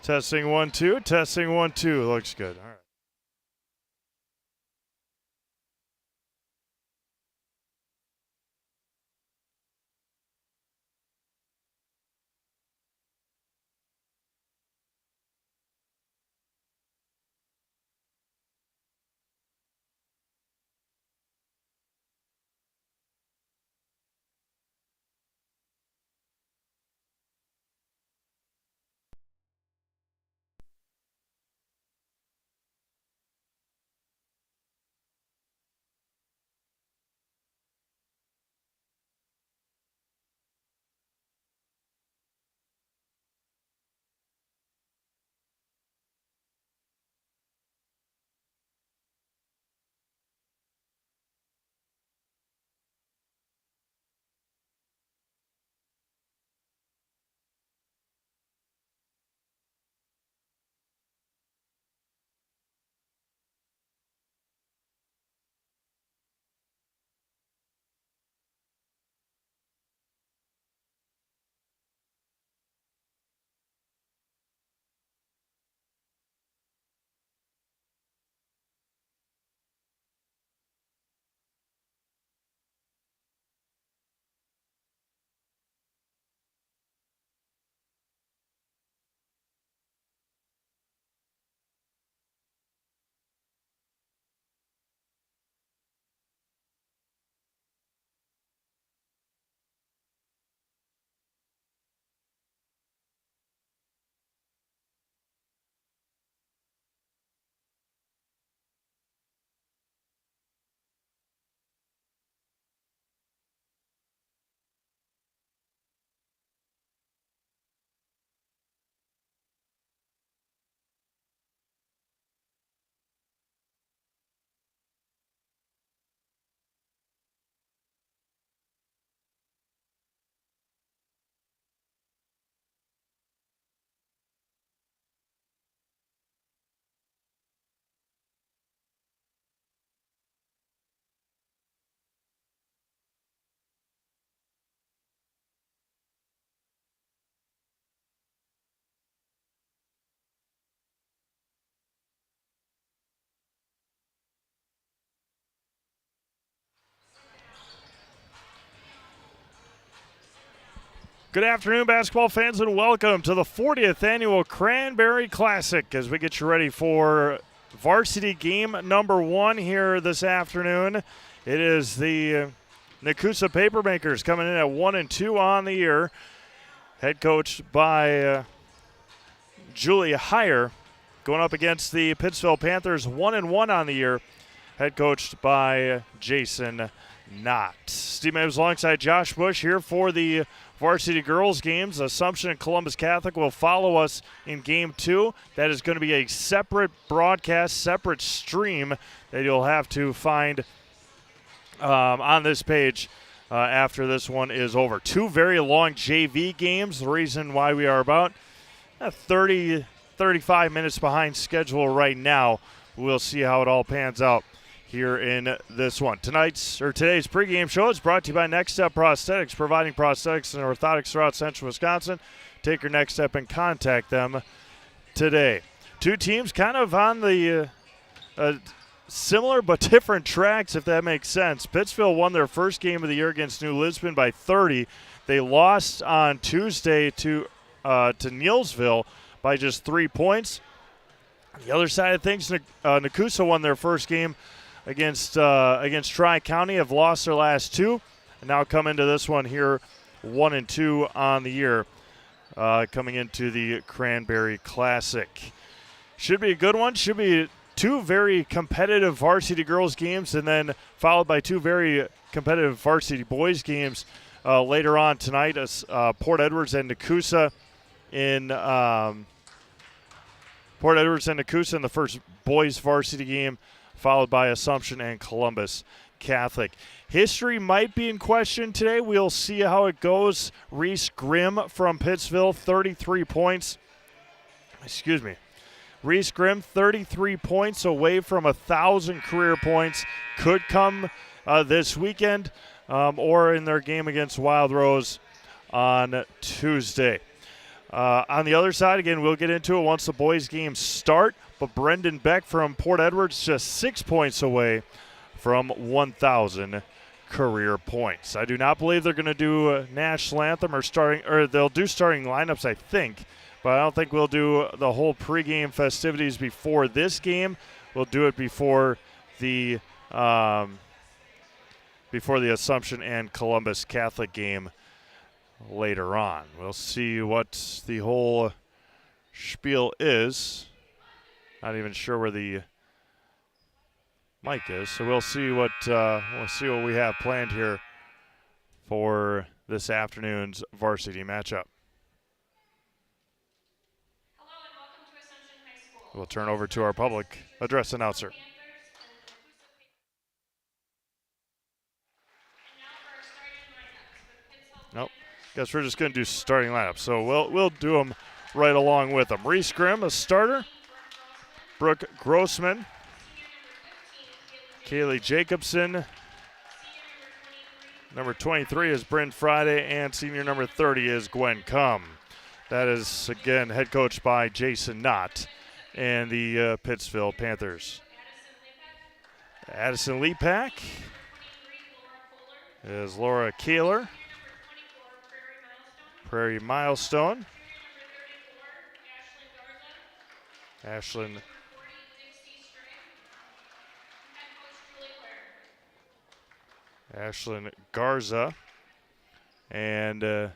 Testing 1 2. Testing 1 2. Looks good. All right. Good afternoon, basketball fans, and welcome to the 40th Annual Cranberry Classic as we get you ready for varsity game number 1 here this afternoon. It is the Nekoosa Papermakers coming in at 1-2 on the year, head coached by Julie Heyer, going up against the Pittsville Panthers 1-1 on the year, head coached by Jason Knott. Steve Mabs alongside Josh Bush here for the varsity girls games. Assumption and Columbus Catholic will follow us in game 2. That is going to be a separate broadcast, separate stream that you'll have to find on this page after this one is over. 2 very long JV games. The reason why we are about 35 minutes behind schedule right now. We'll see how it all pans out here in this one. Today's pregame show is brought to you by Next Step Prosthetics, providing prosthetics and orthotics throughout central Wisconsin. Take your next step and contact them today. 2 teams kind of on the similar but different tracks, if that makes sense. Pittsville won their first game of the year against New Lisbon by 30. They lost on Tuesday to Neillsville by just 3 points. On the other side of things, Nekoosa won their first game against Tri-County, have lost their last 2, and now come into this one here 1-2 on the year, coming into the Cranberry Classic. Should be a good one. Should be 2 very competitive varsity girls games, and then followed by 2 very competitive varsity boys games later on tonight. As Port Edwards and Nekoosa in the first boys varsity game, followed by Assumption and Columbus Catholic. History might be in question today. We'll see how it goes. Reese Grimm from Pittsville, 33 points. Reese Grimm, 33 points away from 1,000 career points. Could come this weekend or in their game against Wild Rose on Tuesday. On the other side, again, we'll get into it once the boys' games start, but Brendan Beck from Port Edwards just 6 points away from 1,000 career points. I do not believe they're going to do national anthem or they'll do starting lineups, I think, but I don't think we'll do the whole pregame festivities before this game. We'll do it before the Assumption and Columbus Catholic game later on. We'll see what the whole spiel is. Not even sure where the mic is, so we'll see what we have planned here for this afternoon's varsity matchup. Hello and welcome to Assumption High School. We'll turn over to our public address announcer. And now for our starting lineups for the Pittsville Nope. Panthers. Guess we're just going to do starting lineups, so we'll do them right along with them. Reese Grimm, a starter. Brooke Grossman. Kaylee Jacobson. Number 23 is Bryn Friday, and senior number 30 is Gwen Cum. That is, again, head coached by Jason Knott and the Pittsville Panthers. Addison Lepak is Laura Kaler. Prairie Milestone. Ashlyn Garza, and who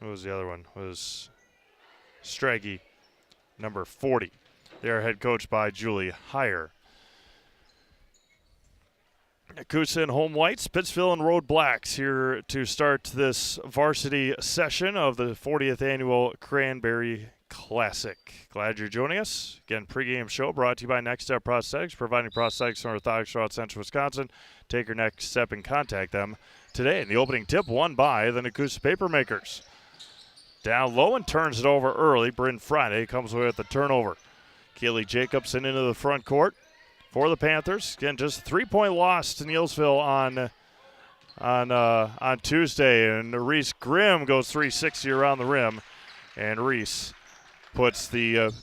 was the other one? Was Straggy, number 40. They are head coached by Julie Heyer. Nekoosa and Home Whites, Pittsville and Road Blacks here to start this varsity session of the 40th annual Cranberry Classic. Glad you're joining us. Again, pregame show brought to you by Next Step Prosthetics, providing prosthetics and orthotics throughout Central Wisconsin. Take your next step and contact them today. And the opening tip won by the Nekoosa Papermakers. Down low and turns it over early. Bryn Friday comes away with the turnover. Kaylee Jacobson into the front court for the Panthers. Again, just a 3-point loss to Neillsville on Tuesday. And Reese Grimm goes 360 around the rim. And Reese puts the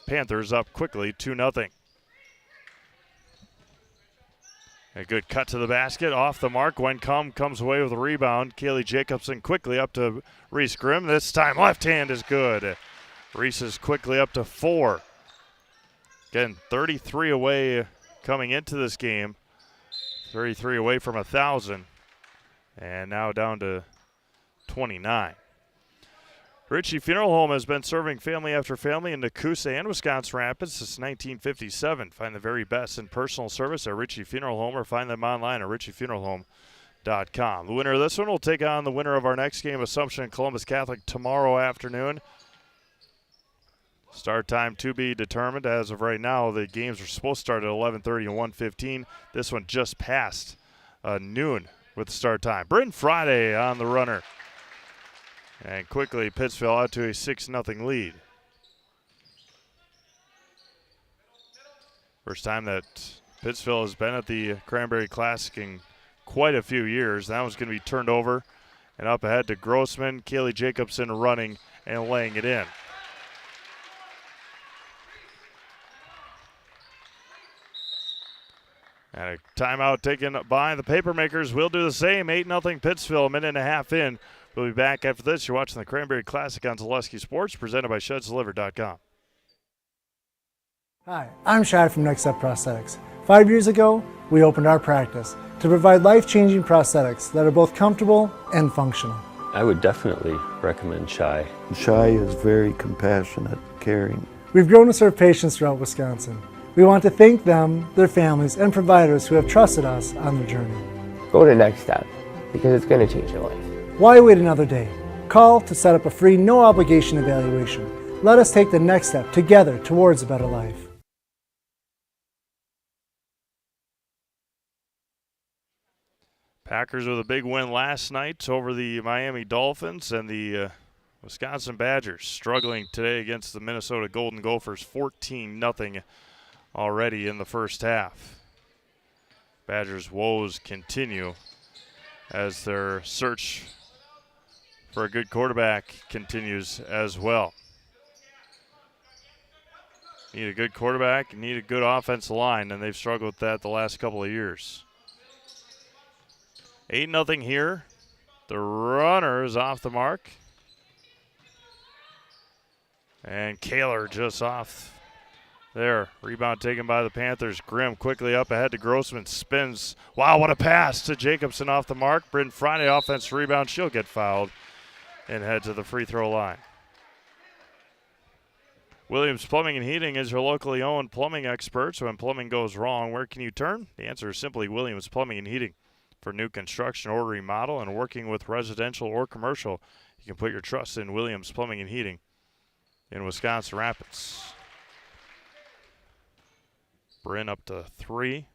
Panthers up quickly, 2-0. A good cut to the basket, off the mark. Gwen Cum comes away with a rebound. Kaylee Jacobson quickly up to Reese Grimm. This time left hand is good. Reese is quickly up to 4. Again, 33 away coming into this game. 33 away from 1,000. And now down to 29. Ritchie Funeral Home has been serving family after family in Nekoosa and Wisconsin Rapids since 1957. Find the very best in personal service at Ritchie Funeral Home or find them online at ritchiefuneralhome.com. The winner of this one will take on the winner of our next game, Assumption and Columbus Catholic, tomorrow afternoon. Start time to be determined. As of right now, the games are supposed to start at 11:30 and 1:15. This one just passed noon with the start time. Bryn Friday on the runner. And quickly, Pittsville out to a 6-0 lead. First time that Pittsville has been at the Cranberry Classic in quite a few years. That one's going to be turned over and up ahead to Grossman. Kaylee Jacobson running and laying it in. And a timeout taken by the Papermakers. We'll do the same. 8-0 Pittsville, a minute and a half in. We'll be back after this. You're watching the Cranberry Classic on Zaleski Sports, presented by ShedsDelivered.com. Hi, I'm Shad from Next Step Prosthetics. 5 years ago, we opened our practice to provide life-changing prosthetics that are both comfortable and functional. I would definitely recommend Shai. Shai is very compassionate, caring. We've grown to serve patients throughout Wisconsin. We want to thank them, their families, and providers who have trusted us on their journey. Go to Next Step because it's going to change your life. Why wait another day? Call to set up a free, no-obligation evaluation. Let us take the next step together towards a better life. Packers with a big win last night over the Miami Dolphins, and the Wisconsin Badgers struggling today against the Minnesota Golden Gophers, 14-0 already in the first half. Badgers' woes continue as their search for a good quarterback continues as well. Need a good quarterback, need a good offensive line, and they've struggled with that the last couple of years. 8-0 here. The runner is off the mark. And Kaler just off there. Rebound taken by the Panthers. Grimm quickly up ahead to Grossman. Spins. Wow, what a pass to Jacobson off the mark. Bryn Friday offense rebound. She'll get fouled and head to the free throw line. Williams Plumbing and Heating is your locally owned plumbing expert. So when plumbing goes wrong, where can you turn? The answer is simply Williams Plumbing and Heating. For new construction or remodel and working with residential or commercial, you can put your trust in Williams Plumbing and Heating in Wisconsin Rapids. Bryn up to 3.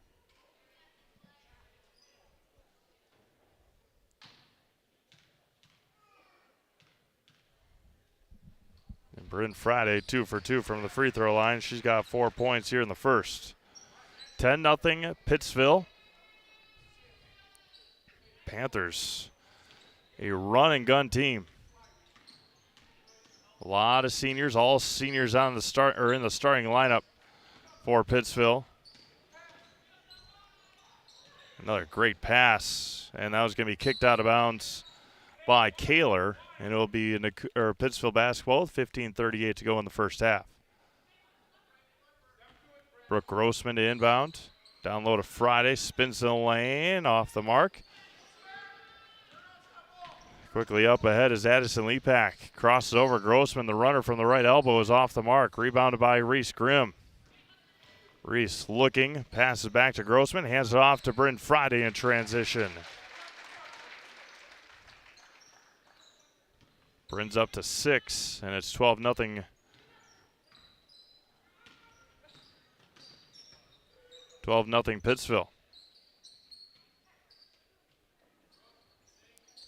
And Bryn Friday 2 for 2 from the free throw line. She's got 4 points here in the first. 10-0 Pittsville. Panthers, a run and gun team. A lot of seniors, all seniors on the start or in the starting lineup for Pittsville. Another great pass, and that was going to be kicked out of bounds by Kaler, and it'll be Pittsville basketball with 15:38 to go in the first half. Brooke Grossman to inbound. Down low to Friday, spins in the lane, off the mark. Quickly up ahead is Addison Lepak. Crosses over Grossman. The runner from the right elbow is off the mark. Rebounded by Reese Grimm. Reese looking, passes back to Grossman, hands it off to Bryn Friday in transition. Bryn's up to 6, and it's 12-0. 12-0 Pittsville.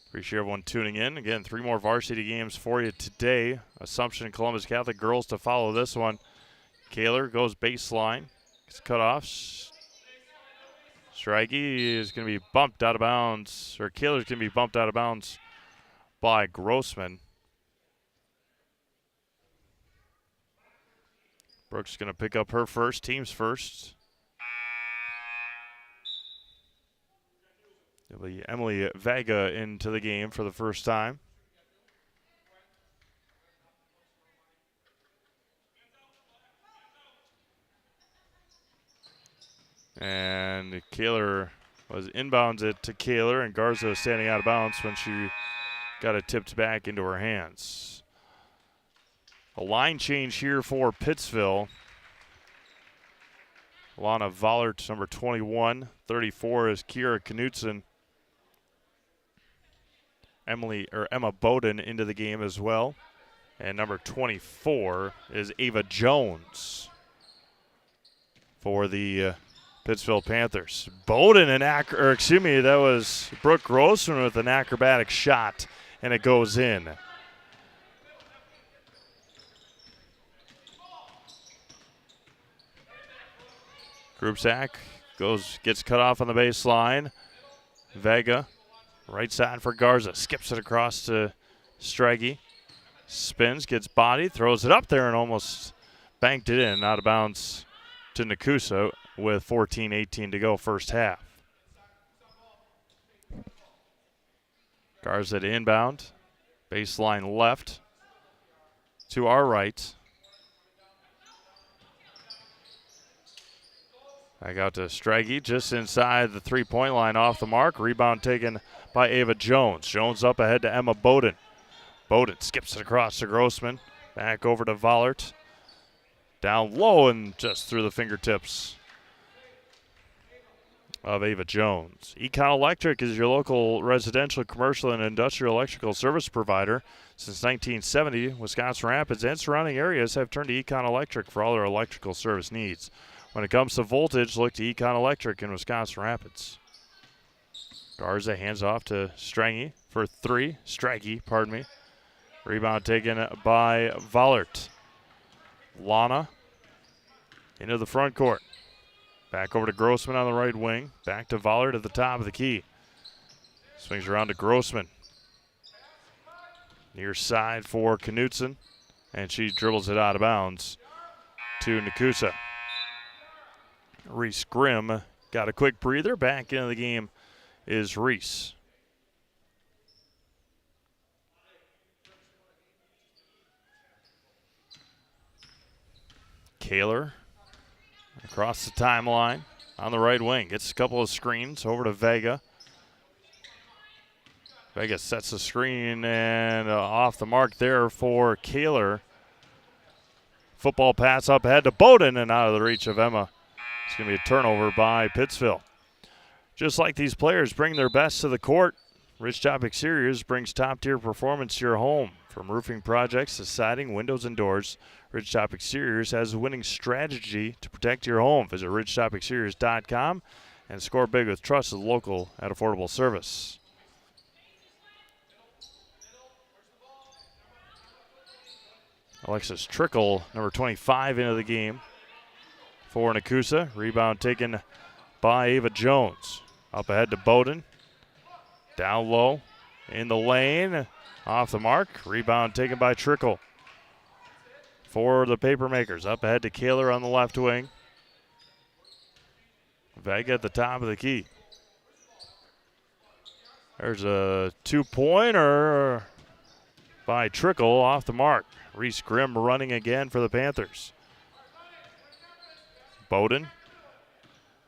Appreciate everyone tuning in. Again, 3 more varsity games for you today. Assumption and Columbus Catholic girls to follow this one. Kaler goes baseline. Gets cut off. Strikey is going to be bumped out of bounds, or Kaler's going to be bumped out of bounds by Grossman. Brooks going to pick up her first, team's first. It'll be Emily Vega into the game for the first time. And Kaler was inbounds it to Kaler, and Garza standing out of bounds when she got it tipped back into her hands. A line change here for Pittsville. Lana Vollert, number 21. 34 is Kira Knutson. Emma Bowden into the game as well. And number 24 is Ava Jones for the Pittsville Panthers. Bowden that was Brooke Grossman with an acrobatic shot, and it goes in. Group sack gets cut off on the baseline. Vega, right side for Garza, skips it across to Strigey. Spins, gets bodied, throws it up there and almost banked it in, out of bounds to Nekoosa with 14:18 to go first half. Garza to inbound, baseline left to our right. Back out to Strigey, just inside the three-point line, off the mark. Rebound taken by Ava Jones. Jones up ahead to Emma Bowden. Bowden skips it across to Grossman. Back over to Vollert. Down low and just through the fingertips of Ava Jones. Econ Electric is your local residential, commercial, and industrial electrical service provider. Since 1970, Wisconsin Rapids and surrounding areas have turned to Econ Electric for all their electrical service needs. When it comes to voltage, look to Econ Electric in Wisconsin Rapids. Garza hands off to Strigey for 3. Strigey, pardon me. Rebound taken by Vollert. Lana into the front court. Back over to Grossman on the right wing. Back to Vollert at the top of the key. Swings around to Grossman. Near side for Knutson, and she dribbles it out of bounds to Nekoosa. Reese Grimm got a quick breather. Back into the game is Reese. Kaler across the timeline on the right wing. Gets a couple of screens over to Vega. Vega sets the screen and off the mark there for Kaler. Football pass up ahead to Bowden and out of the reach of Emma. It's going to be a turnover by Pittsville. Just like these players bring their best to the court, Ridgetop Exteriors brings top-tier performance to your home. From roofing projects to siding, windows, and doors, Ridgetop Exteriors has a winning strategy to protect your home. Visit ridgetopexteriors.com and score big with trusted, local, and affordable service. Alexis Trickle, number 25, into the game for Nekoosa. Rebound taken by Ava Jones. Up ahead to Bowden. Down low in the lane. Off the mark. Rebound taken by Trickle for the Papermakers. Up ahead to Kaler on the left wing. Vega at the top of the key. There's a two-pointer by Trickle off the mark. Reese Grimm running again for the Panthers. Bowden.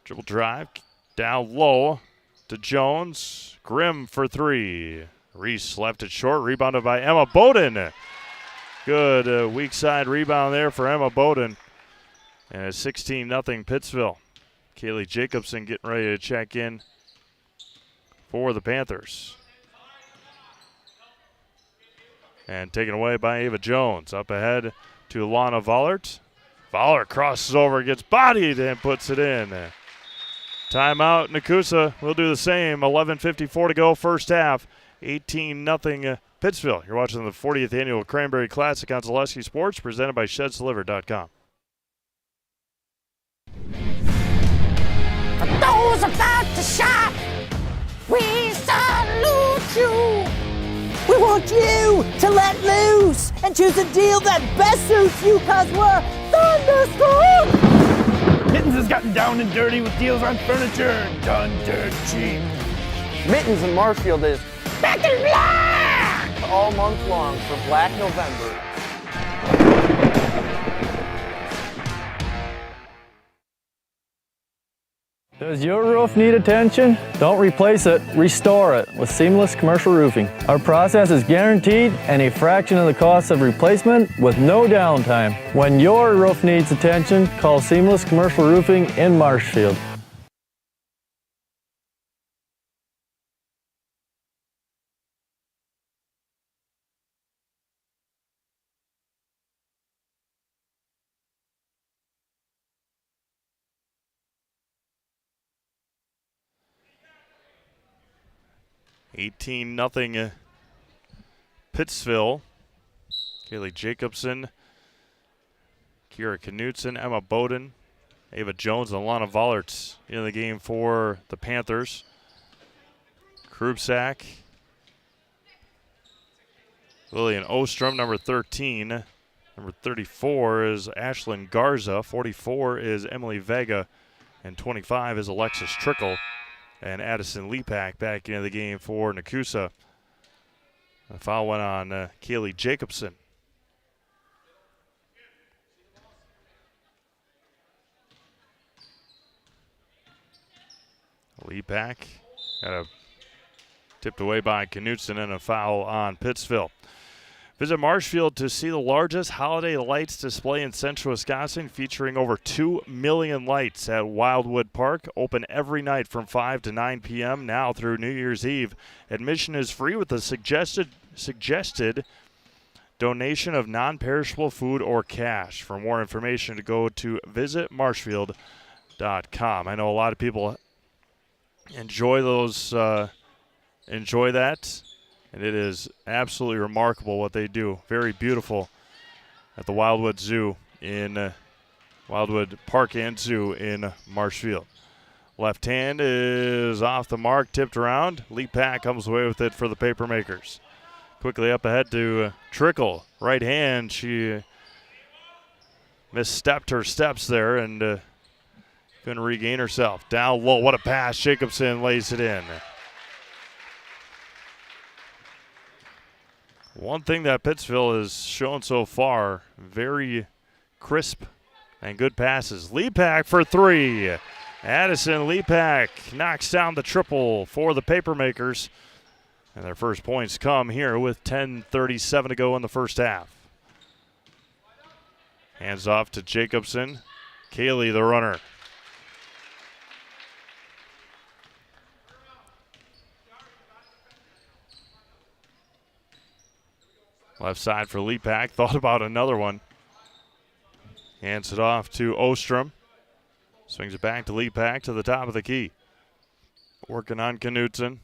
Dribble drive. Down low to Jones. Grimm for three. Reese left it short. Rebounded by Emma Bowden. Good weak side rebound there for Emma Bowden. And it's 16-0 Pittsville. Kaylee Jacobson getting ready to check in for the Panthers. And taken away by Ava Jones. Up ahead to Lana Vollert. Vollert crosses over, gets bodied, and puts it in. Timeout, Nekoosa will do the same. 11:54 to go, first half. 18-0 Pittsville. You're watching the 40th Annual Cranberry Classic on Zaleski Sports, presented by ShedsDelivered.com. For those about to shop, we salute you. We want you to let loose and choose a deal that best suits you, cause we're thunderstorm. Mittens has gotten down and dirty with deals on furniture done dirt cheap. Mittens in Marshfield is Back in black! all month long for Black November. Does your roof need attention? Don't replace it, restore it with Seamless Commercial Roofing. Our process is guaranteed and a fraction of the cost of replacement with no downtime. When your roof needs attention, call Seamless Commercial Roofing in Marshfield. $18-0 Pittsville. Kaylee Jacobson, Kira Knutson, Emma Bowden, Ava Jones, and Lana Vollert in the game for the Panthers. Krubsak, Lillian Ostrom, number 13. Number 34 is Ashlyn Garza. 44 is Emily Vega. And 25 is Alexis Trickle. And Addison Lepak back into the game for Nekoosa. The foul went on Kaylee Jacobson. Lepak got a tipped away by Knutson and a foul on Pittsville. Visit Marshfield to see the largest holiday lights display in central Wisconsin, featuring over 2 million lights at Wildwood Park. Open every night from 5 to 9 p.m. now through New Year's Eve. Admission is free with a suggested donation of non-perishable food or cash. For more information, to go to visitmarshfield.com. I know a lot of people enjoy that. And it is absolutely remarkable what they do. Very beautiful at the Wildwood Zoo in Wildwood Park and Zoo in Marshfield. Left hand is off the mark, tipped around. Lepak comes away with it for the Papermakers. Quickly up ahead to Trickle. Right hand. She misstepped her steps there and couldn't regain herself. Down low. What a pass. Jacobson lays it in. One thing that Pittsville has shown so far, very crisp and good passes. Lepak for three. Addison Lepak knocks down the triple for the Papermakers. And their first points come here with 10:37 to go in the first half. Hands off to Jacobson. Kaylee, the runner. Left side for Lepak. Thought about another one. Hands it off to Ostrom. Swings it back to Lepak to the top of the key. Working on Knutson.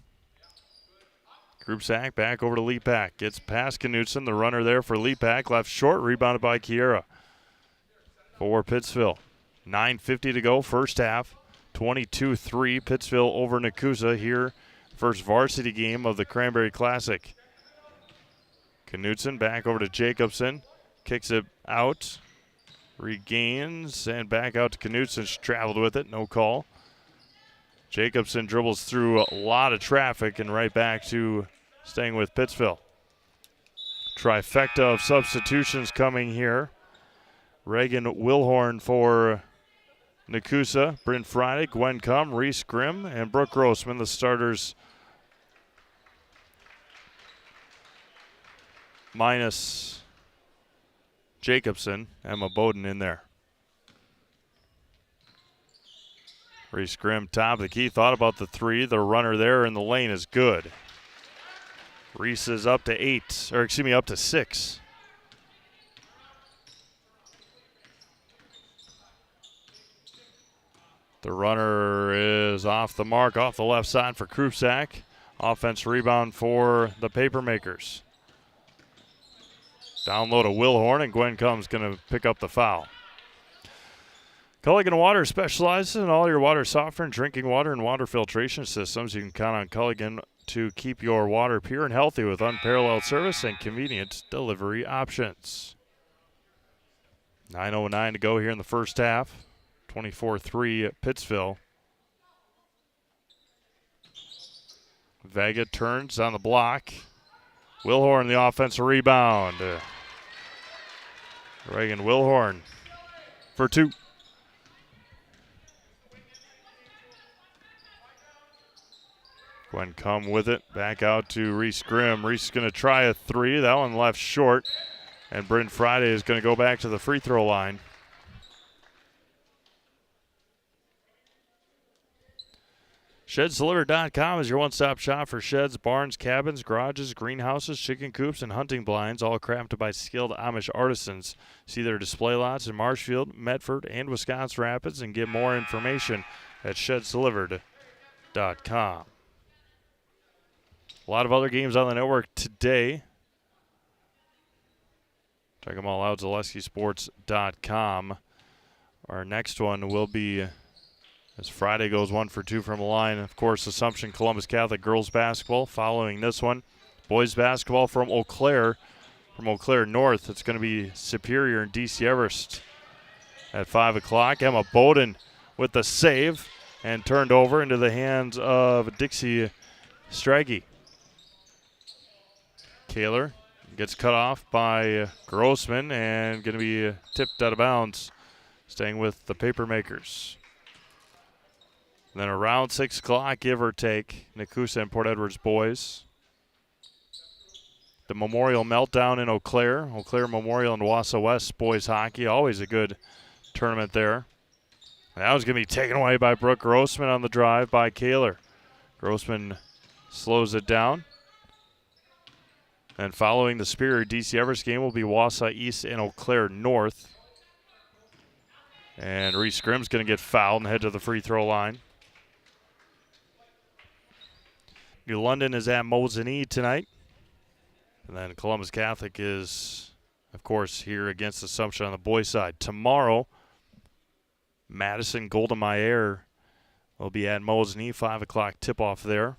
Group sack back over to Lepak. Gets past Knutson, the runner there for Lepak. Left short, rebounded by Kiera for Pittsville. 9:50 to go, first half. 22-3, Pittsville over Nekoosa here. First varsity game of the Cranberry Classic. Knutson back over to Jacobson. Kicks it out. Regains and back out to Knutson. She traveled with it, no call. Jacobson dribbles through a lot of traffic and right back to staying with Pittsville. Trifecta of substitutions coming here. Reagan Wilhorn for Nekoosa, Bryn Friday, Gwen Cum, Reese Grimm, and Brooke Grossman, the starters, minus Jacobson. Emma Bowden in there. Reese Grimm, top of the key, thought about the three. The runner there in the lane is good. Reese is up to 6. The runner is off the mark, off the left side for Krupsak. Offense rebound for the Papermakers. Down low to Wilhorn, and Gwen Cum's going to pick up the foul. Culligan Water specializes in all your water softener and drinking water and water filtration systems. You can count on Culligan to keep your water pure and healthy with unparalleled service and convenient delivery options. 9:09 to go here in the first half. 24-3 Pittsville. Vega turns on the block. Wilhorn the offensive rebound. Reagan Wilhorn for two. Gwen Cum with it. Back out to Reese Grimm. Reese is going to try a three. That one left short. And Bryn Friday is going to go back to the free throw line. ShedsDelivered.com is your one-stop shop for sheds, barns, cabins, garages, greenhouses, chicken coops, and hunting blinds, all crafted by skilled Amish artisans. See their display lots in Marshfield, Medford, and Wisconsin Rapids, and get more information at ShedsDelivered.com. A lot of other games on the network today. Check them all out, ZaleskiSports.com. Our next one will be, as Friday goes 1 for 2 from the line, of course, Assumption Columbus Catholic girls basketball. Following this one, boys basketball from Eau Claire North. It's going to be Superior and DC Everest at 5 o'clock. Emma Bowden with the save and turned over into the hands of Dixie Straggy. Kaler gets cut off by Grossman and going to be tipped out of bounds, staying with the Papermakers. Then around 6 o'clock, give or take, Nekoosa and Port Edwards boys. The Memorial Meltdown in Eau Claire Memorial and Wausau West boys hockey. Always a good tournament there. And that was going to be taken away by Brooke Grossman on the drive by Kaler. Grossman slows it down. And following the Superior DC Everest game will be Wausau East and Eau Claire North. And Reese Grimm's going to get fouled and head to the free throw line. New London is at Mosinee tonight. And then Columbus Catholic is, of course, here against Assumption on the boys' side. Tomorrow, Madison Golda Meir will be at Mosinee, 5 o'clock tip-off there.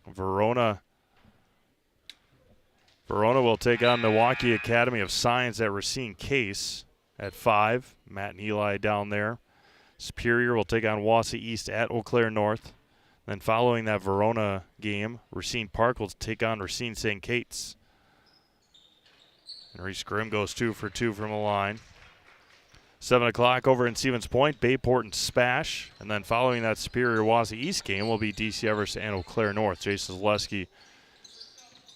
Verona Verona will take on Milwaukee Academy of Science at Racine Case at 5. Matt and Eli down there. Superior will take on Wausau East at Eau Claire North. Then following that Verona game, Racine Park will take on Racine St. Kate's. And Reese Grimm goes 2 for 2 from the line. 7 o'clock over in Stevens Point, Bayport and Spash. And then following that Superior Wausau East game will be DC Everest and Eau Claire North. Jason Zaleski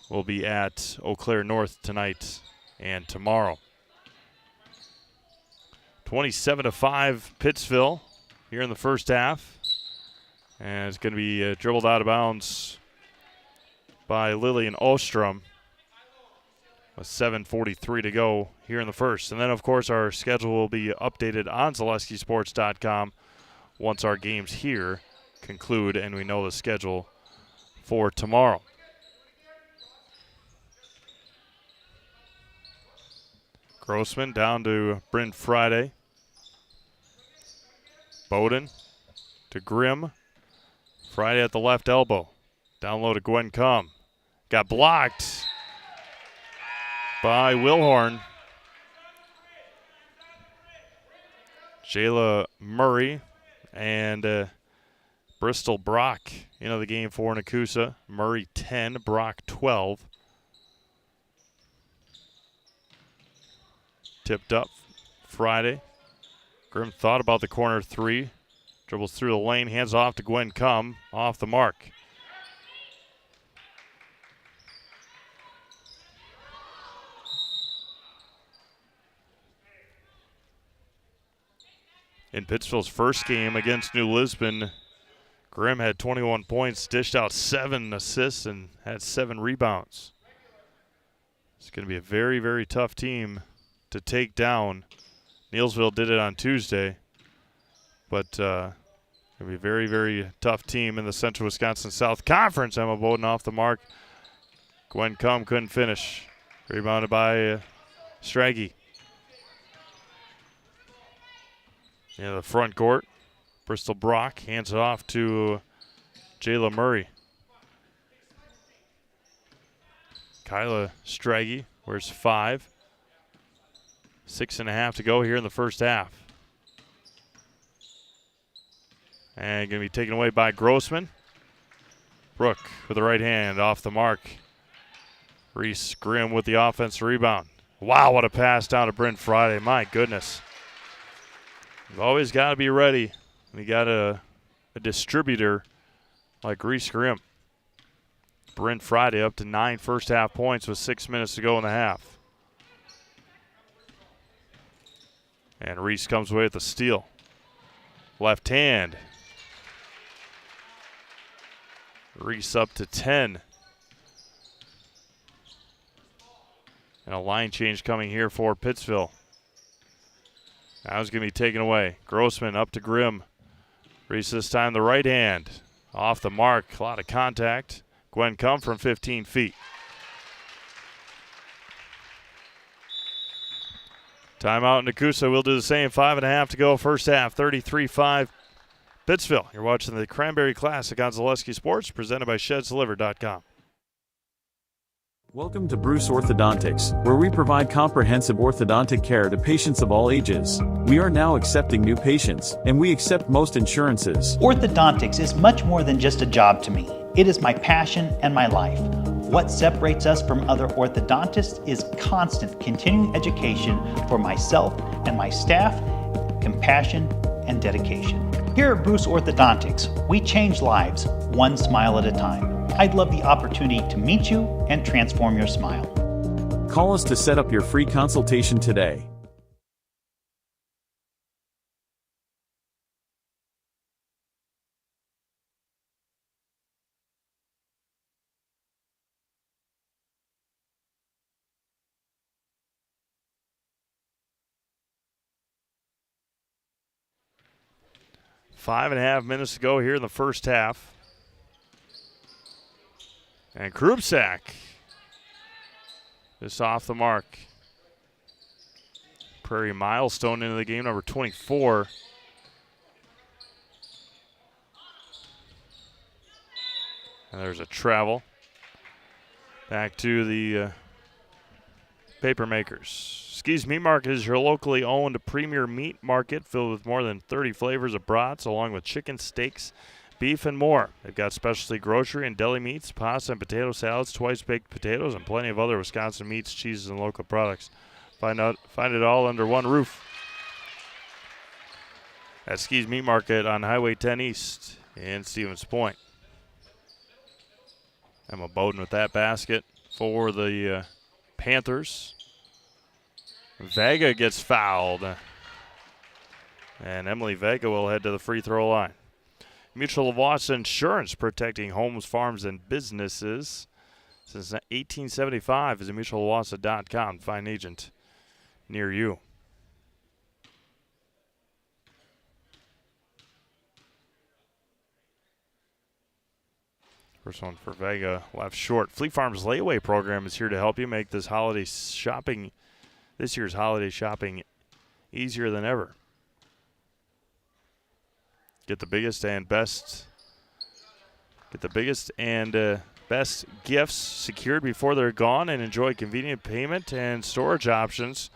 will be at Eau Claire North tonight and tomorrow. 27-5 Pittsville here in the first half. And it's going to be dribbled out of bounds by Lillian Ostrom with 7:43 to go here in the first. And then, of course, our schedule will be updated on ZaleskiSports.com once our games here conclude and we know the schedule for tomorrow. Grossman down to Bryn Friday. Bowden to Grimm. Friday at the left elbow. Down low to Gwen Cum. Got blocked by Wilhorn. Jayla Murray and Bristol Brock into the game for Nekoosa. Murray 10, Brock 12. Tipped up Friday. Grimm thought about the corner 3. Dribbles through the lane, hands off to Gwen Cum, off the mark. In Pittsville's first game against New Lisbon, Grimm had 21 points, dished out 7 assists, and had 7 rebounds. It's going to be a very, very tough team to take down. Neilsville did it on Tuesday, but it'll be a very, very tough team in the Central Wisconsin South Conference. Emma Bowden off the mark. Gwen Cum couldn't finish. Rebounded by Straggy. In the front court, Bristol Brock hands it off to Jayla Murray. Kyla Straggy wears 5. 6.5 to go here in the first half. And going to be taken away by Grossman. Brooke with the right hand off the mark. Reese Grimm with the offensive rebound. Wow, what a pass down to Bryn Friday. My goodness. You've always got to be ready when you got a distributor like Reese Grimm. Bryn Friday up to 9 first half points with 6 minutes to go in the half. And Reese comes away with the steal. Left hand. Reese up to 10. And a line change coming here for Pittsville. Now it's going to be taken away. Grossman up to Grimm. Reese this time the right hand. Off the mark. A lot of contact. Gwen Cum from 15 feet. Timeout in Nekoosa. We'll do the same. 5.5 to go. First half. 33-5 Pittsville. You're watching the Cranberry Classic on Zaleski Sports, presented by ShedsDelivered.com. Welcome to Bruce Orthodontics, where we provide comprehensive orthodontic care to patients of all ages. We are now accepting new patients, and we accept most insurances. Orthodontics is much more than just a job to me. It is my passion and my life. What separates us from other orthodontists is constant continuing education for myself and my staff, compassion, and dedication. Here at Bruce Orthodontics, we change lives one smile at a time. I'd love the opportunity to meet you and transform your smile. Call us to set up your free consultation today. Five and a half minutes to go here in the first half. And Krupsak just off the mark. Prairie milestone into the game, number 24. And there's a travel. Back to the Papermakers. Ski's Meat Market is your locally owned premier meat market filled with more than 30 flavors of brats, along with chicken, steaks, beef, and more. They've got specialty grocery and deli meats, pasta and potato salads, twice-baked potatoes, and plenty of other Wisconsin meats, cheeses, and local products. Find it all under one roof at Ski's Meat Market on Highway 10 East in Stevens Point. Emma Bowden with that basket for the Panthers. Vega gets fouled. And Emily Vega will head to the free throw line. Mutual of Wausau Insurance, protecting homes, farms, and businesses since 1875 is at mutualwausau.com. Find an agent near you. First one for Vega, left short. Fleet Farm's layaway program is here to help you make this year's holiday shopping easier than ever. Get the biggest and best gifts secured before they're gone, and enjoy convenient payment and storage options.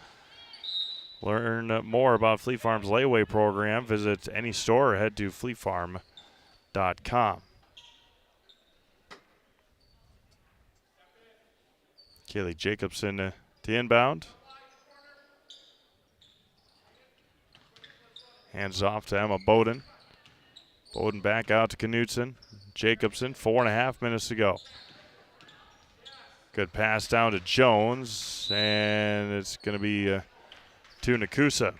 Learn more about Fleet Farm's layaway program. Visit any store or head to fleetfarm.com. Kaylee Jacobson to inbound. Hands off to Emma Bowden. Bowden back out to Knutson. Jacobson, 4.5 minutes to go. Good pass down to Jones, and it's going to be to Nekoosa.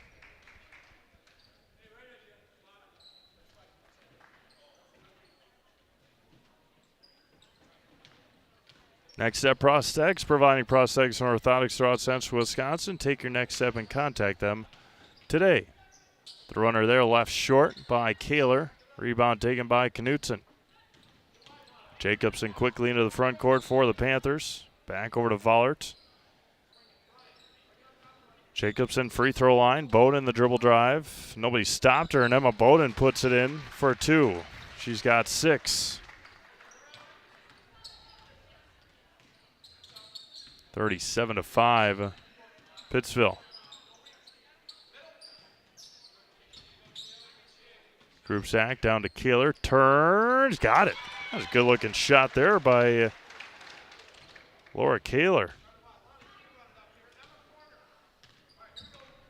Next Step Prosthetics, providing prosthetics and orthotics throughout central Wisconsin. Take your next step and contact them today. The runner there left short by Kaler. Rebound taken by Knutson. Jacobson quickly into the front court for the Panthers. Back over to Vollert. Jacobson free throw line. Bowden the dribble drive. Nobody stopped her, and Emma Bowden puts it in for 2. She's got 6. 37-5, Pittsville. Group sack down to Kaler. Turns. Got it. That was a good-looking shot there by Laura Kaler.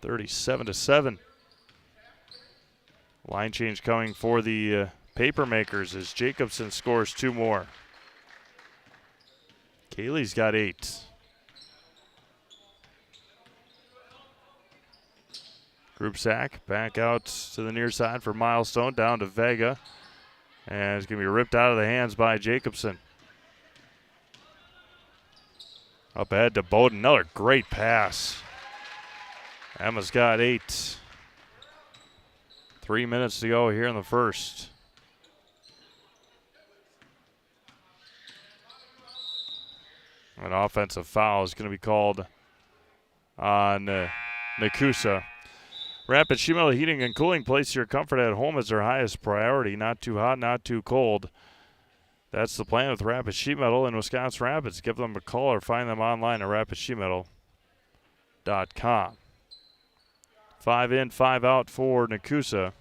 37-7. Line change coming for the Papermakers as Jacobson scores 2 more. Kaylee's got 8. Group sack, back out to the near side for Milestone, down to Vega. And it's going to be ripped out of the hands by Jacobson. Up ahead to Bowden, another great pass. Emma's got 8. 3 minutes to go here in the first. An offensive foul is going to be called on Nekoosa. Rapid Sheet Metal Heating and Cooling, place your comfort at home as their highest priority. Not too hot, not too cold. That's the plan with Rapid Sheet Metal in Wisconsin Rapids. Give them a call or find them online at rapidsheetmetal.com. 5 in, 5 out for Nekoosa.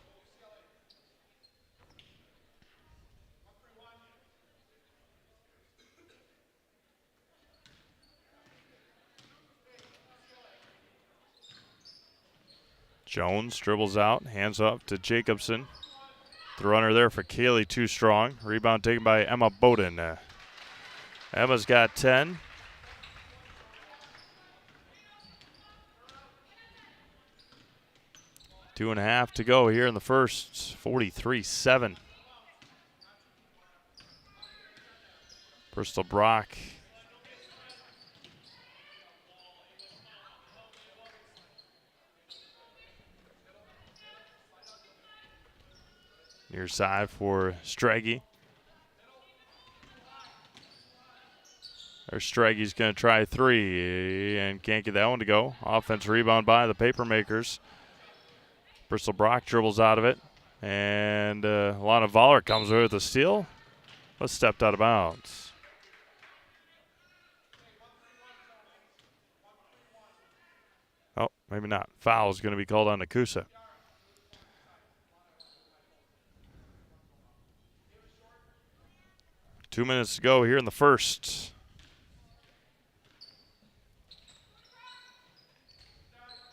Jones dribbles out, hands up to Jacobson. The runner there for Kaylee, too strong. Rebound taken by Emma Bowden. Emma's got 10. Two and a half to go here in the first. 43-7. Bristol Brock. Near side for Straggy. Straggy's going to try 3 and can't get that one to go. Offense rebound by the Papermakers. Bristol Brock dribbles out of it. And Lana Voller comes away with a steal, but stepped out of bounds. Oh, maybe not. Foul is going to be called on Nekoosa. Two minutes to go here in the first.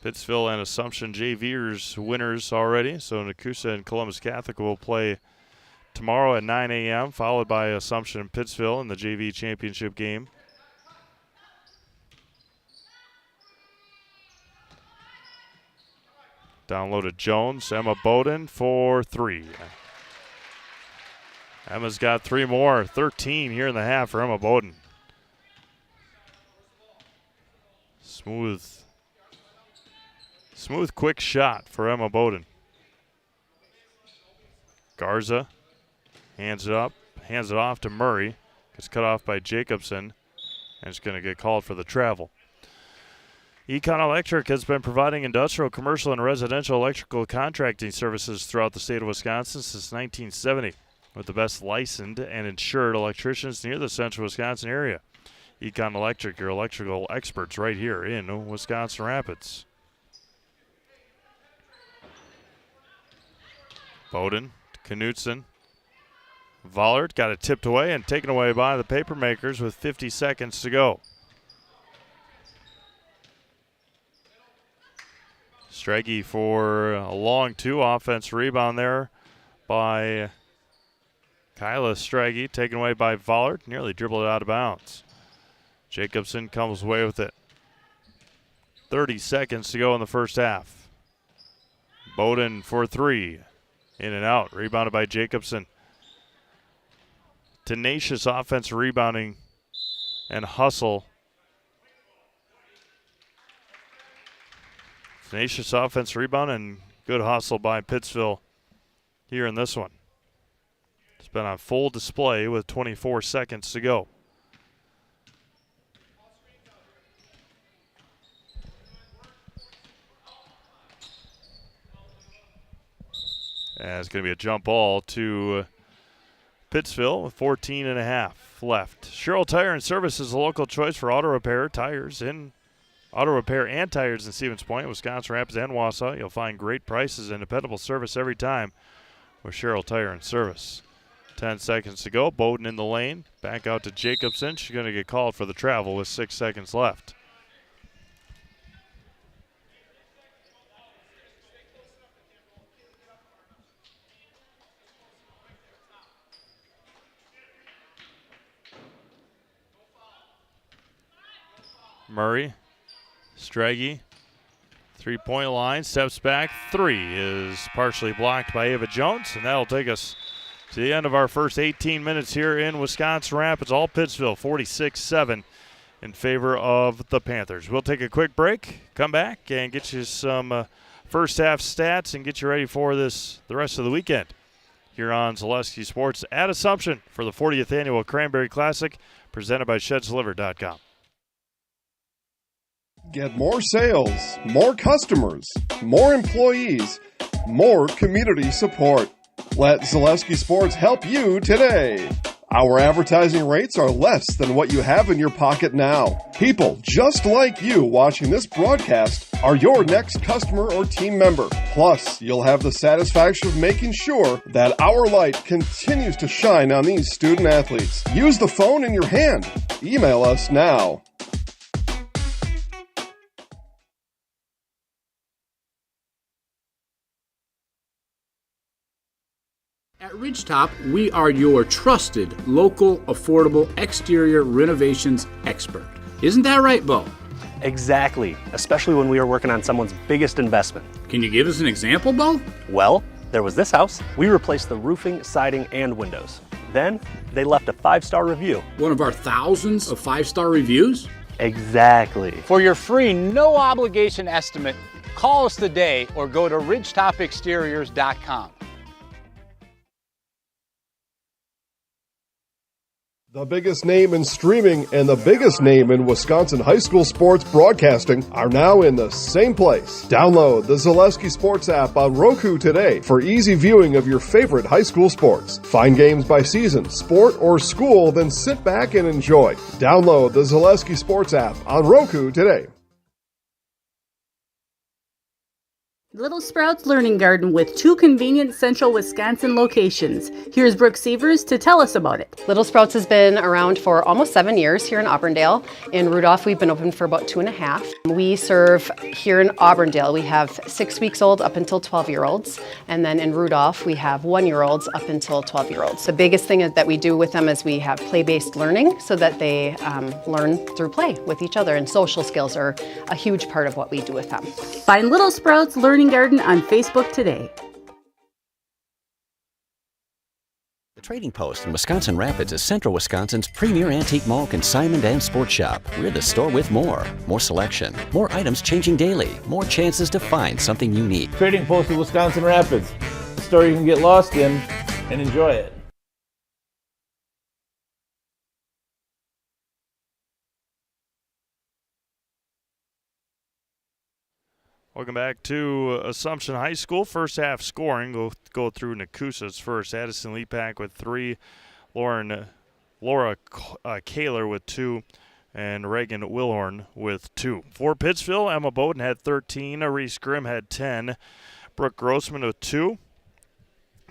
Pittsville and Assumption JVers winners already. So Nekoosa and Columbus Catholic will play tomorrow at 9 a.m., followed by Assumption and Pittsville in the JV championship game. Downloaded Jones, Emma Bowden for 3. Emma's got 3 more, 13 here in the half for Emma Bowden. Smooth, quick shot for Emma Bowden. Garza hands it off to Murray. Gets cut off by Jacobson, and it's going to get called for the travel. Econ Electric has been providing industrial, commercial, and residential electrical contracting services throughout the state of Wisconsin since 1970, with the best licensed and insured electricians near the central Wisconsin area. Econ Electric, your electrical experts right here in Wisconsin Rapids. Bowden, Knutson, Vollert got it tipped away and taken away by the Papermakers with 50 seconds to go. Strege for a long 2 offense rebound there by Kyla Strege, taken away by Vollert, nearly dribbled it out of bounds. Jacobson comes away with it. 30 seconds to go in the first half. Bowden for 3. In and out, rebounded by Jacobson. Tenacious offense rebounding and hustle. Tenacious offense rebound and good hustle by Pittsville here in this one. It's been on full display with 24 seconds to go. And it's going to be a jump ball to Pittsville with 14 and a half left. Sherrill Tire and Service is a local choice for auto repair, tires and tires in Stevens Point, Wisconsin Rapids, and Wausau. You'll find great prices and dependable service every time with Sherrill Tire and Service. 10 seconds to go. Bowden in the lane. Back out to Jacobson. She's going to get called for the travel with 6 seconds left. Murray, Strege, 3-point line, steps back, 3 is partially blocked by Ava Jones, and that'll take us to the end of our first 18 minutes here in Wisconsin Rapids. All Pittsville, 46-7 in favor of the Panthers. We'll take a quick break, come back, and get you some first half stats and get you ready for the rest of the weekend here on Zaleski Sports at Assumption for the 40th Annual Cranberry Classic, presented by ShedsDelivered.com. Get more sales, more customers, more employees, more community support. Let Zaleski Sports help you today. Our advertising rates are less than what you have in your pocket now. People just like you watching this broadcast are your next customer or team member. Plus, you'll have the satisfaction of making sure that our light continues to shine on these student athletes. Use the phone in your hand. Email us now. At Ridgetop, we are your trusted, local, affordable exterior renovations expert. Isn't that right, Bo? Exactly, especially when we are working on someone's biggest investment. Can you give us an example, Bo? Well, there was this house. We replaced the roofing, siding, and windows. Then, they left a 5-star review. One of our thousands of 5-star reviews? Exactly. For your free, no-obligation estimate, call us today or go to ridgetopexteriors.com. The biggest name in streaming and the biggest name in Wisconsin high school sports broadcasting are now in the same place. Download the Zaleski Sports app on Roku today for easy viewing of your favorite high school sports. Find games by season, sport, or school, then sit back and enjoy. Download the Zaleski Sports app on Roku today. Little Sprouts Learning Garden with 2 convenient central Wisconsin locations. Here's Brooke Sievers to tell us about it. Little Sprouts has been around for almost 7 years here in Auburndale. In Rudolph, we've been open for about 2.5. We serve here in Auburndale, we have 6 weeks old up until 12-year-olds. And then in Rudolph, we have 1-year-olds up until 12-year-olds. The biggest thing that we do with them is we have play-based learning so that they learn through play with each other. And social skills are a huge part of what we do with them. Find Little Sprouts Learning Garden on Facebook today. The Trading Post in Wisconsin Rapids is Central Wisconsin's premier antique mall, consignment, and sports shop. We're the store with more selection, more items changing daily, more chances to find something unique. Trading Post in Wisconsin Rapids, a store you can get lost in and enjoy it. Welcome back to Assumption High School. First half scoring. We'll go through Nekoosa's first. Addison Leapak with 3, Laura Kaler with 2, and Reagan Wilhorn with 2. For Pittsville, Emma Bowden had 13. Reese Grimm had 10. Brooke Grossman with 2.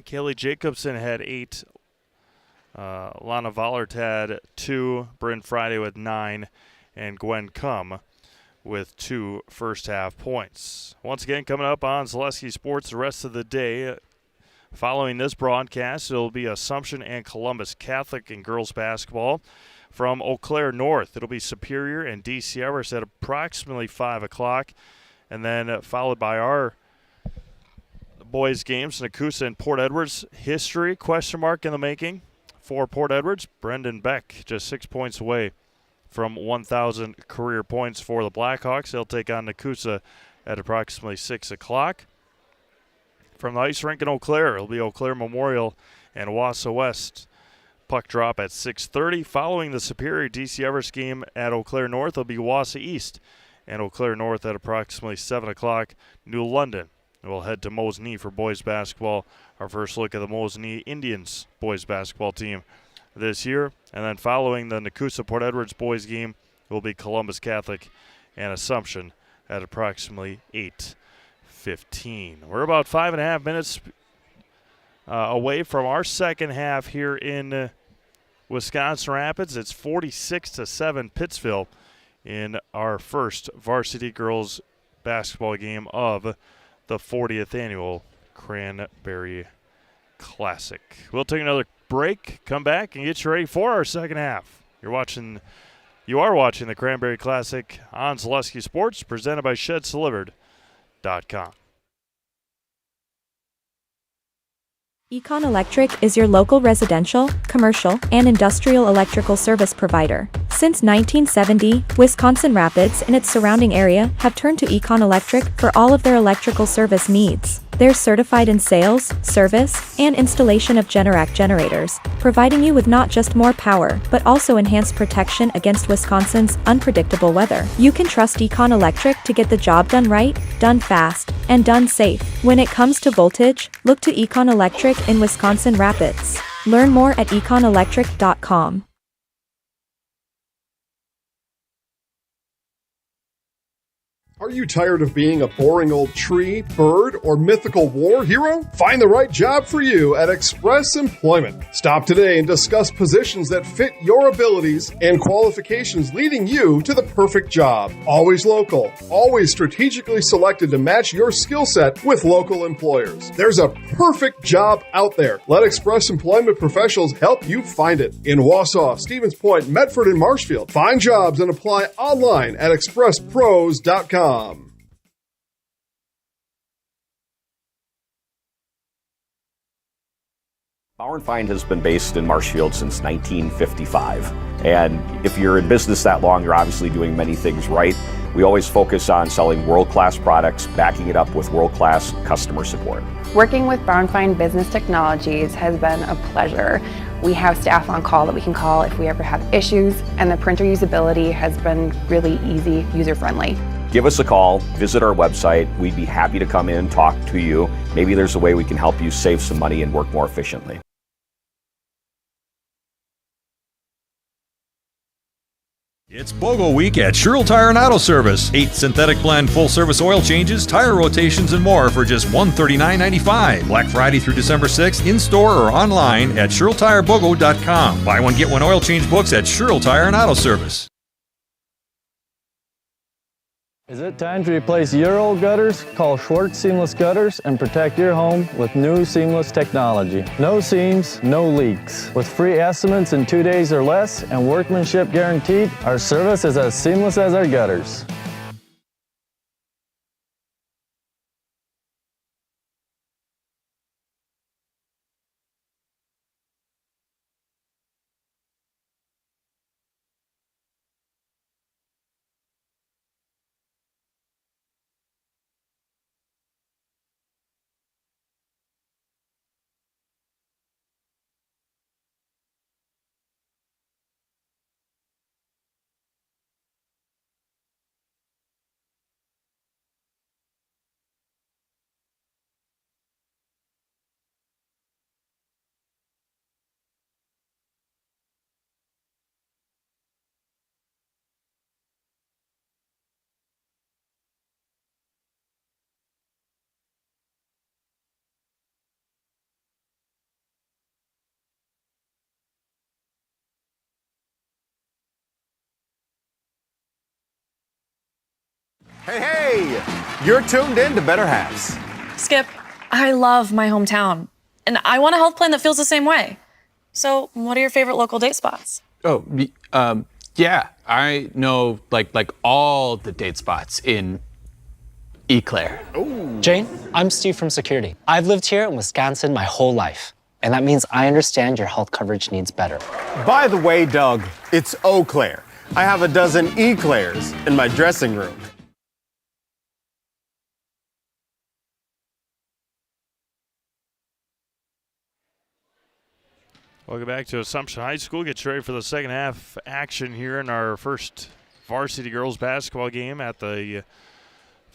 Kaylee Jacobson had 8. Lana Vollert had 2. Bryn Friday with 9. And Gwen Cum with 2 first-half points. Once again, coming up on Zaleski Sports the rest of the day. Following this broadcast, it will be Assumption and Columbus Catholic in girls basketball. From Eau Claire North, it will be Superior and DC Everest at approximately 5 o'clock. And then followed by our boys' games, Nekoosa and Port Edwards. History, question mark in the making. For Port Edwards, Brendan Beck, just 6 points away from 1,000 career points for the Blackhawks. They'll take on Nekoosa at approximately 6 o'clock. From the ice rink in Eau Claire, it'll be Eau Claire Memorial and Wausau West. Puck drop at 6:30. Following the Superior DC Everest game at Eau Claire North, it'll be Wausau East and Eau Claire North at approximately 7 o'clock. New London. We'll head to Mosinee for boys basketball. Our first look at the Mosinee Indians boys basketball team this year. And then following the Nekoosa Port Edwards boys game will be Columbus Catholic and Assumption at approximately 8:15. We're about 5.5 minutes away from our second half here in Wisconsin Rapids. It's 46-7 Pittsville in our first varsity girls basketball game of the 40th annual Cranberry Classic. We'll take another break, come back, and get you ready for our second half. You are watching the Cranberry Classic on Zaleski Sports, presented by ShedsDelivered.com. Econ Electric is your local residential, commercial, and industrial electrical service provider. Since 1970, Wisconsin Rapids and its surrounding area have turned to Econ Electric for all of their electrical service needs. They're certified in sales, service, and installation of Generac generators, providing you with not just more power, but also enhanced protection against Wisconsin's unpredictable weather. You can trust Econ Electric to get the job done right, done fast, and done safe. When it comes to voltage, look to Econ Electric in Wisconsin Rapids. Learn more at econelectric.com. Are you tired of being a boring old tree, bird, or mythical war hero? Find the right job for you at Express Employment. Stop today and discuss positions that fit your abilities and qualifications, leading you to the perfect job. Always local, always strategically selected to match your skill set with local employers. There's a perfect job out there. Let Express Employment professionals help you find it. In Wausau, Stevens Point, Medford, and Marshfield. Find jobs and apply online at expresspros.com. Bauer & Feind has been based in Marshfield since 1955. And if you're in business that long, you're obviously doing many things right. We always focus on selling world-class products, backing it up with world-class customer support. Working with Bauer & Feind Business Technologies has been a pleasure. We have staff on call that we can call if we ever have issues, and the printer usability has been really easy, user-friendly. Give us a call, visit our website. We'd be happy to come in, talk to you. Maybe there's a way we can help you save some money and work more efficiently. It's BOGO week at Sherrill Tire and Auto Service. 8 synthetic blend full-service oil changes, tire rotations, and more for just $139.95. Black Friday through December 6th, in-store or online at SherrillTireBOGO.com. Buy one, get one oil change books at Sherrill Tire and Auto Service. Is it time to replace your old gutters? Call Schwartz Seamless Gutters and protect your home with new seamless technology. No seams, no leaks. With free estimates in 2 days or less and workmanship guaranteed, our service is as seamless as our gutters. Hey, you're tuned in to Better Halves. Skip, I love my hometown, and I want a health plan that feels the same way. So, what are your favorite local date spots? Oh, yeah, I know like all the date spots in Eau Claire. Jane, I'm Steve from security. I've lived here in Wisconsin my whole life, and that means I understand your health coverage needs better. By the way, Doug, it's Eau Claire. I have a dozen Eclairs in my dressing room. Welcome back to Assumption High School. Get ready for the second half action here in our first varsity girls basketball game at the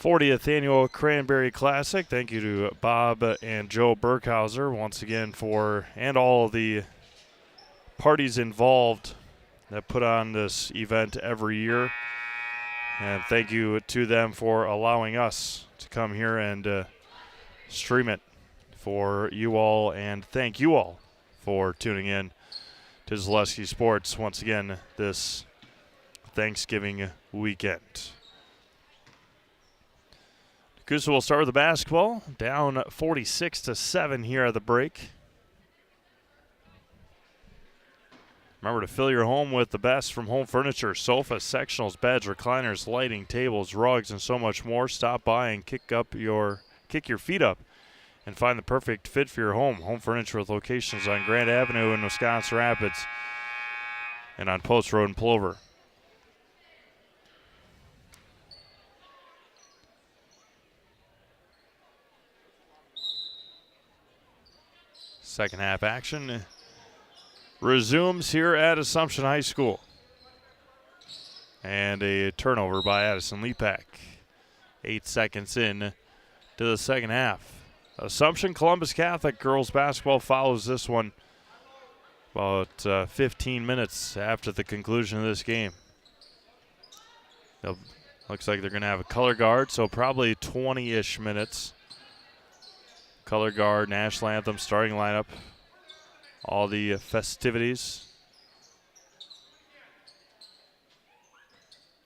40th Annual Cranberry Classic. Thank you to Bob and Joe Burkhauser once again and all the parties involved that put on this event every year. And thank you to them for allowing us to come here and stream it for you all, and thank you all for tuning in to Zaleski Sports once again this Thanksgiving weekend. Nekoosa will start with the basketball, down 46-7 here at the break. Remember to fill your home with the best from home furniture, sofas, sectionals, beds, recliners, lighting, tables, rugs, and so much more. Stop by and kick your feet up and find the perfect fit for your home. Home furniture with locations on Grand Avenue in Wisconsin Rapids and on Post Road in Plover. Second half action resumes here at Assumption High School. And a turnover by Addison Lepak. 8 seconds in to the second half. Assumption Columbus Catholic girls basketball follows this one about 15 minutes after the conclusion of this game. Looks like they're going to have a color guard, so probably 20-ish minutes. Color guard, national anthem, starting lineup, all the festivities.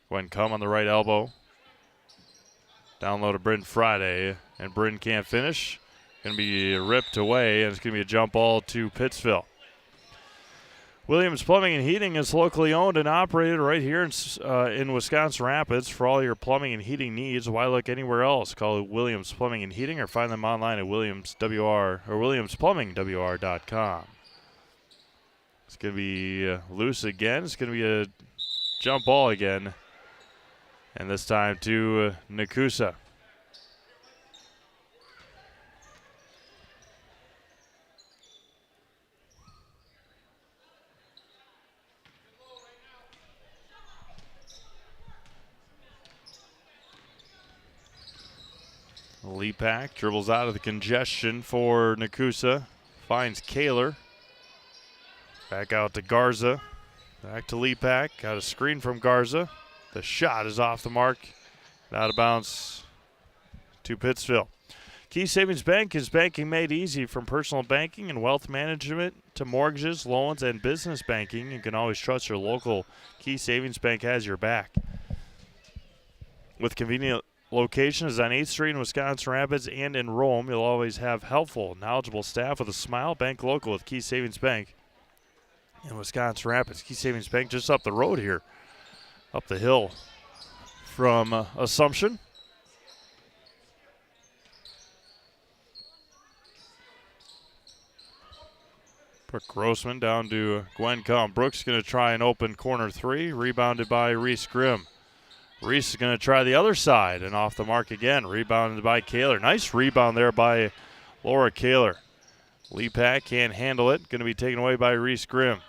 Gwen Cum on the right elbow. Down low to Bryn Friday, and Bryn can't finish. Going to be ripped away, and it's going to be a jump ball to Pittsville. Williams Plumbing and Heating is locally owned and operated right here in Wisconsin Rapids. For all your plumbing and heating needs, why look anywhere else? Call Williams Plumbing and Heating or find them online at WilliamsPlumbingWR.com. It's going to be loose again. It's going to be a jump ball again, and this time to Nekoosa. Lepak dribbles out of the congestion for Nekoosa. Finds Kaler. Back out to Garza. Back to Lepak. Got a screen from Garza. The shot is off the mark. Out of bounds to Pittsville. Key Savings Bank is banking made easy. From personal banking and wealth management to mortgages, loans, and business banking. You can always trust your local Key Savings Bank has your back. With convenient locations on 8th Street in Wisconsin Rapids and in Rome, you'll always have helpful, knowledgeable staff with a smile. Bank local with Key Savings Bank in Wisconsin Rapids. Key Savings Bank just up the road here, up the hill from Assumption. Brooke Grossman down to Gwen Cum. Brooks going to try an open corner three, rebounded by Reese Grimm. Reese is going to try the other side and off the mark again, rebounded by Kaler. Nice rebound there by Laura Kaler. Lepak can't handle it, going to be taken away by Reese Grimm.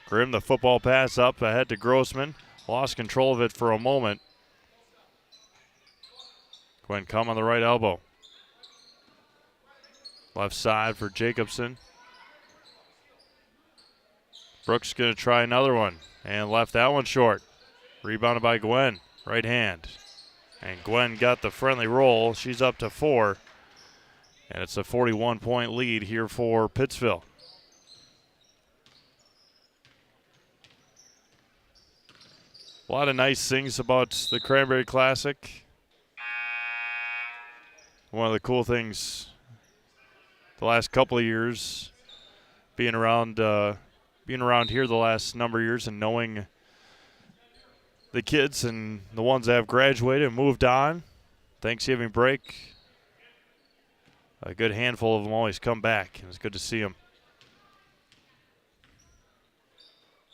Grimm, the football pass up ahead to Grossman. Lost control of it for a moment. Gwen Cum on the right elbow. Left side for Jacobson. Brooks going to try another one and left that one short. Rebounded by Gwen, right hand. And Gwen got the friendly roll. She's up to 4. And it's a 41-point lead here for Pittsville. A lot of nice things about the Cranberry Classic. One of the cool things the last couple of years, being around here the last number of years and knowing the kids and the ones that have graduated and moved on. Thanksgiving break, a good handful of them always come back, and it's good to see them.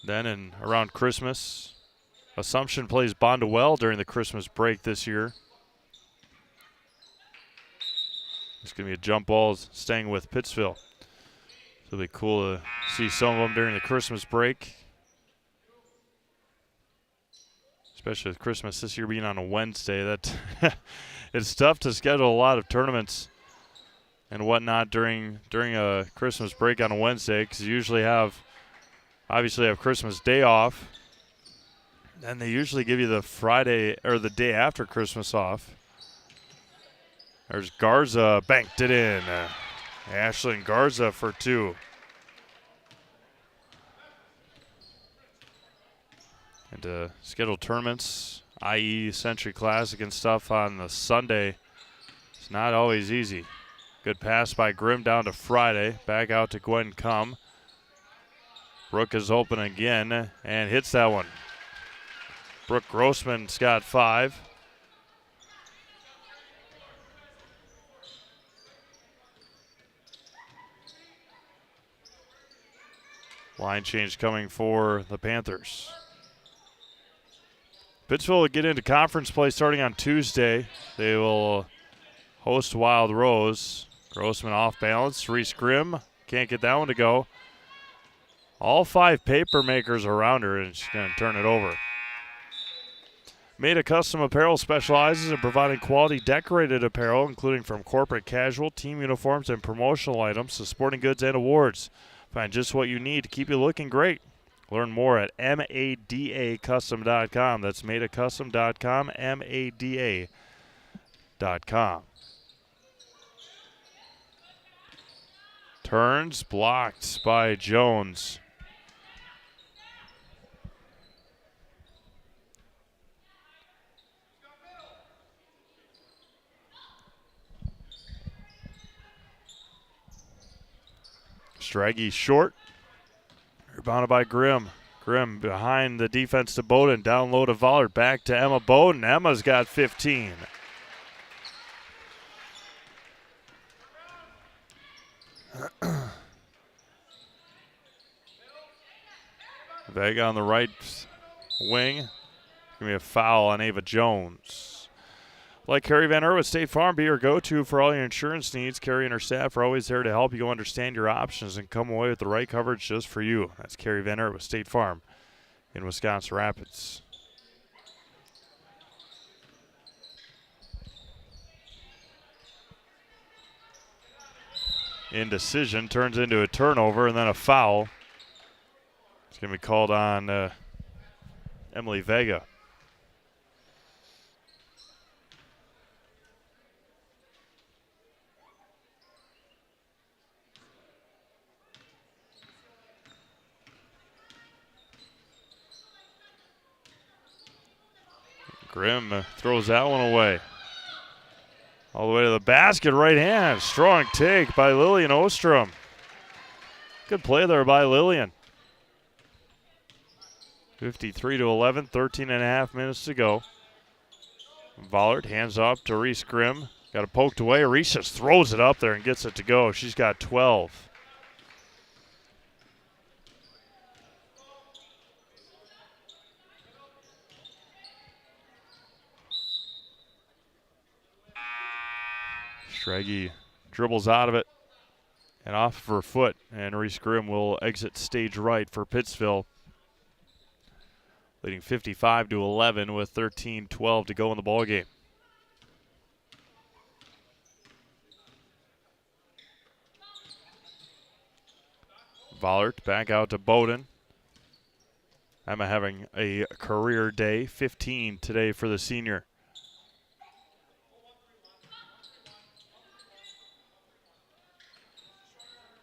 Then around Christmas, Assumption plays Bondwell during the Christmas break this year. It's going to be a jump ball staying with Pittsville. It'll be cool to see some of them during the Christmas break. Especially with Christmas this year being on a Wednesday. That it's tough to schedule a lot of tournaments and whatnot during a Christmas break on a Wednesday, because you usually obviously have Christmas Day off. And they usually give you the Friday or the day after Christmas off. There's Garza, banked it in. Ashlyn Garza for 2. And scheduled tournaments, i.e. Century Classic and stuff on the Sunday, it's not always easy. Good pass by Grimm down to Friday. Back out to Gwen Cum. Brooke is open again and hits that one. Brooke Grossman's got 5. Line change coming for the Panthers. Pittsville will get into conference play starting on Tuesday. They will host Wild Rose. Grossman off balance. Reese Grimm can't get that one to go. All 5 paper makers around her, and she's going to turn it over. Made a Custom Apparel specializes in providing quality decorated apparel, including from corporate casual, team uniforms, and promotional items to sporting goods and awards. Find just what you need to keep you looking great. Learn more at madacustom.com. That's madeacustom.com, mada.com. Turns blocked by Jones. Straggy short. Rebounded by Grimm. Grimm behind the defense to Bowden. Down low to Vollard. Back to Emma Bowden. Emma's got 15. Vega on the right wing. Going to be a foul on Ava Jones. Like Carrie Van Erwin, State Farm, be your go-to for all your insurance needs. Carrie and her staff are always there to help you understand your options and come away with the right coverage just for you. That's Carrie Van Erwin, State Farm in Wisconsin Rapids. Indecision turns into a turnover and then a foul. It's going to be called on Emily Vega. Grimm throws that one away. All the way to the basket, right hand. Strong take by Lillian Ostrom. Good play there by Lillian. 53-11, 13 and a half minutes to go. Vollert hands off to Reese Grimm. Got it poked away. Reese just throws it up there and gets it to go. She's got 12. Strege dribbles out of it and off of her foot, and Reese Grimm will exit stage right for Pittsville, leading 55-11 with 13-12 to go in the ballgame. Vollert back out to Bowden. Emma having a career day, 15 today for the senior.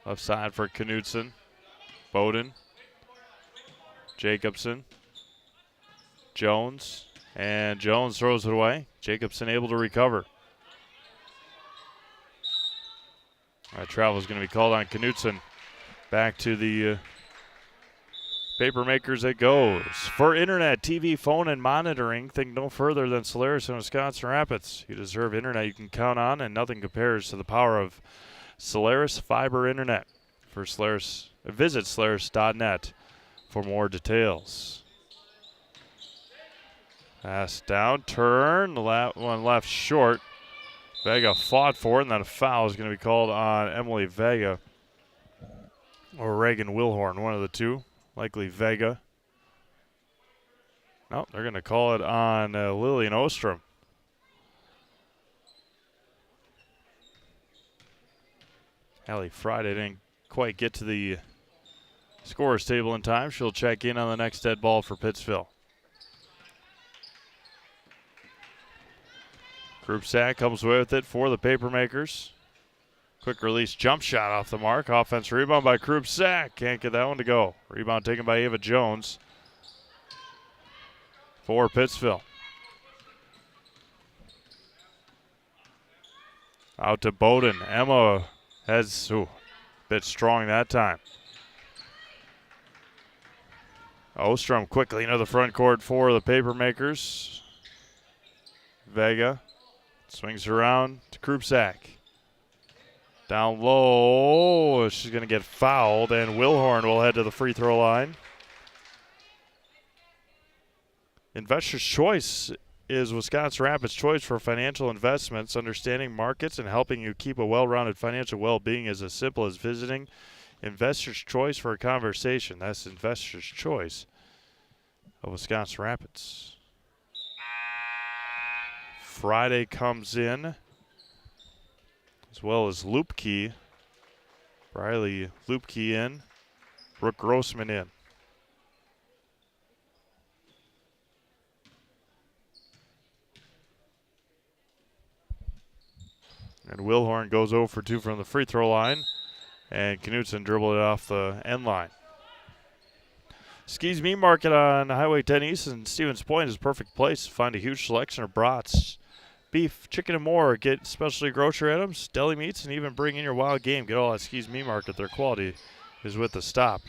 Left side for Knudsen. Bowden. Jacobson. Jones. And Jones throws it away. Jacobson able to recover. That travel is going to be called on Knudsen. Back to the paper makers it goes. For internet, TV, phone, and monitoring, think no further than Solaris in Wisconsin Rapids. You deserve internet you can count on, and nothing compares to the power of Solaris Fiber Internet. For Solaris, visit Solaris.net for more details. Pass down, turn, one left short. Vega fought for it, and then a foul is going to be called on Emily Vega or Reagan Wilhorn, one of the two. Likely Vega. No, they're going to call it on Lillian Ostrom. Allie Friday didn't quite get to the scorer's table in time. She'll check in on the next dead ball for Pittsville. Group sack comes away with it for the Papermakers. Quick release jump shot off the mark. Offensive rebound by Krupp Sack. Can't get that one to go. Rebound taken by Ava Jones for Pittsville. Out to Bowden. Emma has a bit strong that time. Ostrom quickly into the front court for the Papermakers. Vega swings around to Krupsak. Down low, she's going to get fouled, and Wilhorn will head to the free throw line. Investor's Choice is Wisconsin Rapids' choice for financial investments. Understanding markets and helping you keep a well-rounded financial well-being is as simple as visiting Investor's Choice for a conversation. That's Investor's Choice of Wisconsin Rapids. Friday comes in, as well as Loopkey. Briley Loopkey in. Brooke Grossman in. And Wilhorn goes 0 for 2 from the free throw line. And Knudsen dribbled it off the end line. Ski's Meat Market on Highway 10 East and Stevens Point is a perfect place to find a huge selection of brats, beef, chicken, and more. Get specialty grocery items, deli meats, and even bring in your wild game. Get all at Ski's Meat Market. Their quality is with the stop.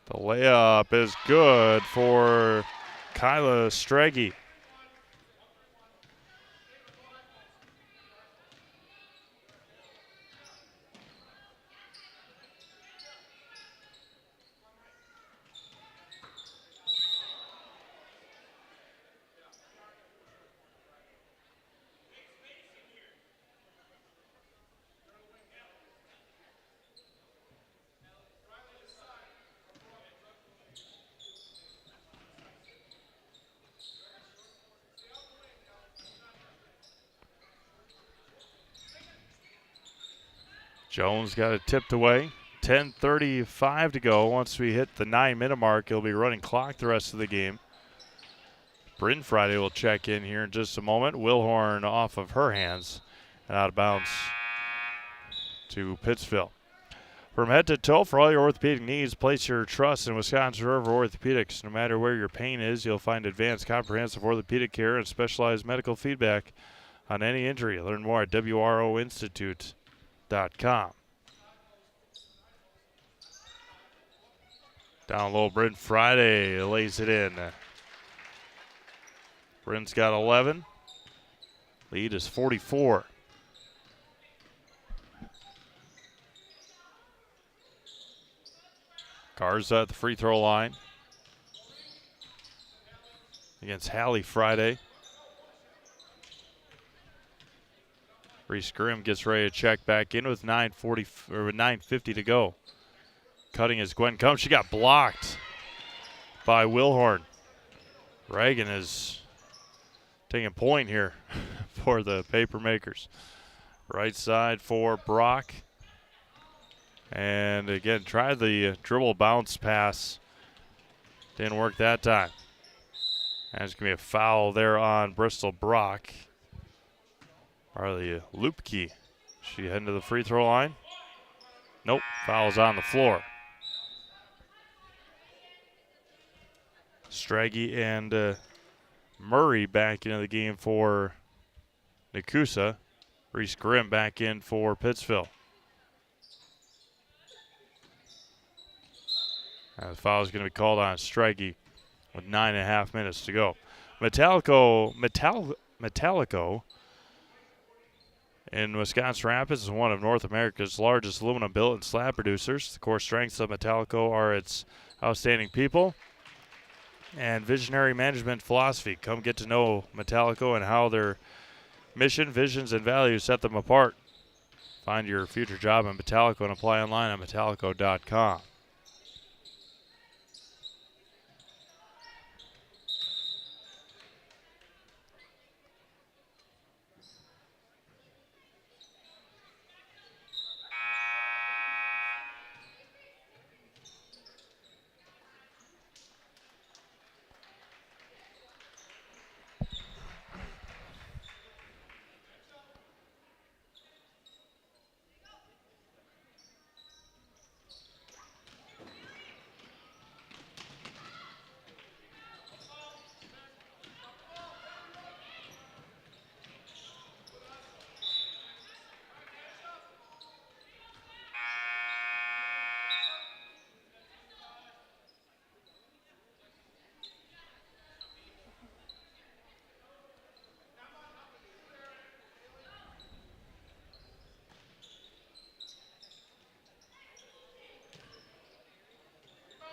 The layup is good for Kyla Strege. Jones got it tipped away. 10:35 to go. Once we hit the 9-minute mark, he'll be running clock the rest of the game. Bryn Friday will check in here in just a moment. Wilhorn off of her hands and out of bounds to Pittsville. From head to toe, for all your orthopedic needs, place your trust in Wisconsin River Orthopedics. No matter where your pain is, you'll find advanced comprehensive orthopedic care and specialized medical feedback on any injury. Learn more at WROinstitute.com. Down low, Bryn Friday lays it in. Bryn's got 11. Lead is 44. Garza at the free throw line against Hallie Friday. Reese Grimm gets ready to check back in with 9:50 to go. Cutting as Gwen comes. She got blocked by Wilhorn. Reagan is taking point here for the Papermakers. Right side for Brock. And again, try the dribble bounce pass. Didn't work that time. And there's going to be a foul there on Bristol Brock. Marley Lupke. She heading to the free throw line. Nope, foul's on the floor. Straggy and Murray back into the game for Nekoosa. Reese Grimm back in for Pittsville. And the foul is going to be called on Straggy with 9.5 minutes to go. Metallico in Wisconsin Rapids is one of North America's largest aluminum billet and slab producers. The core strengths of Metallico are its outstanding people and visionary management philosophy. Come get to know Metallico and how their mission, visions, and values set them apart. Find your future job in Metallico and apply online at metallico.com.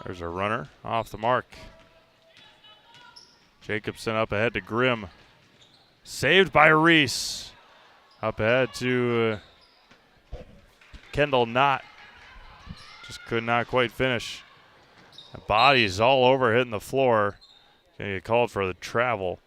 There's a runner off the mark. Jacobson up ahead to Grimm. Saved by Reese. Up ahead to Kendall Knott. Just could not quite finish. The body's all over hitting the floor. Gonna get called for the travel.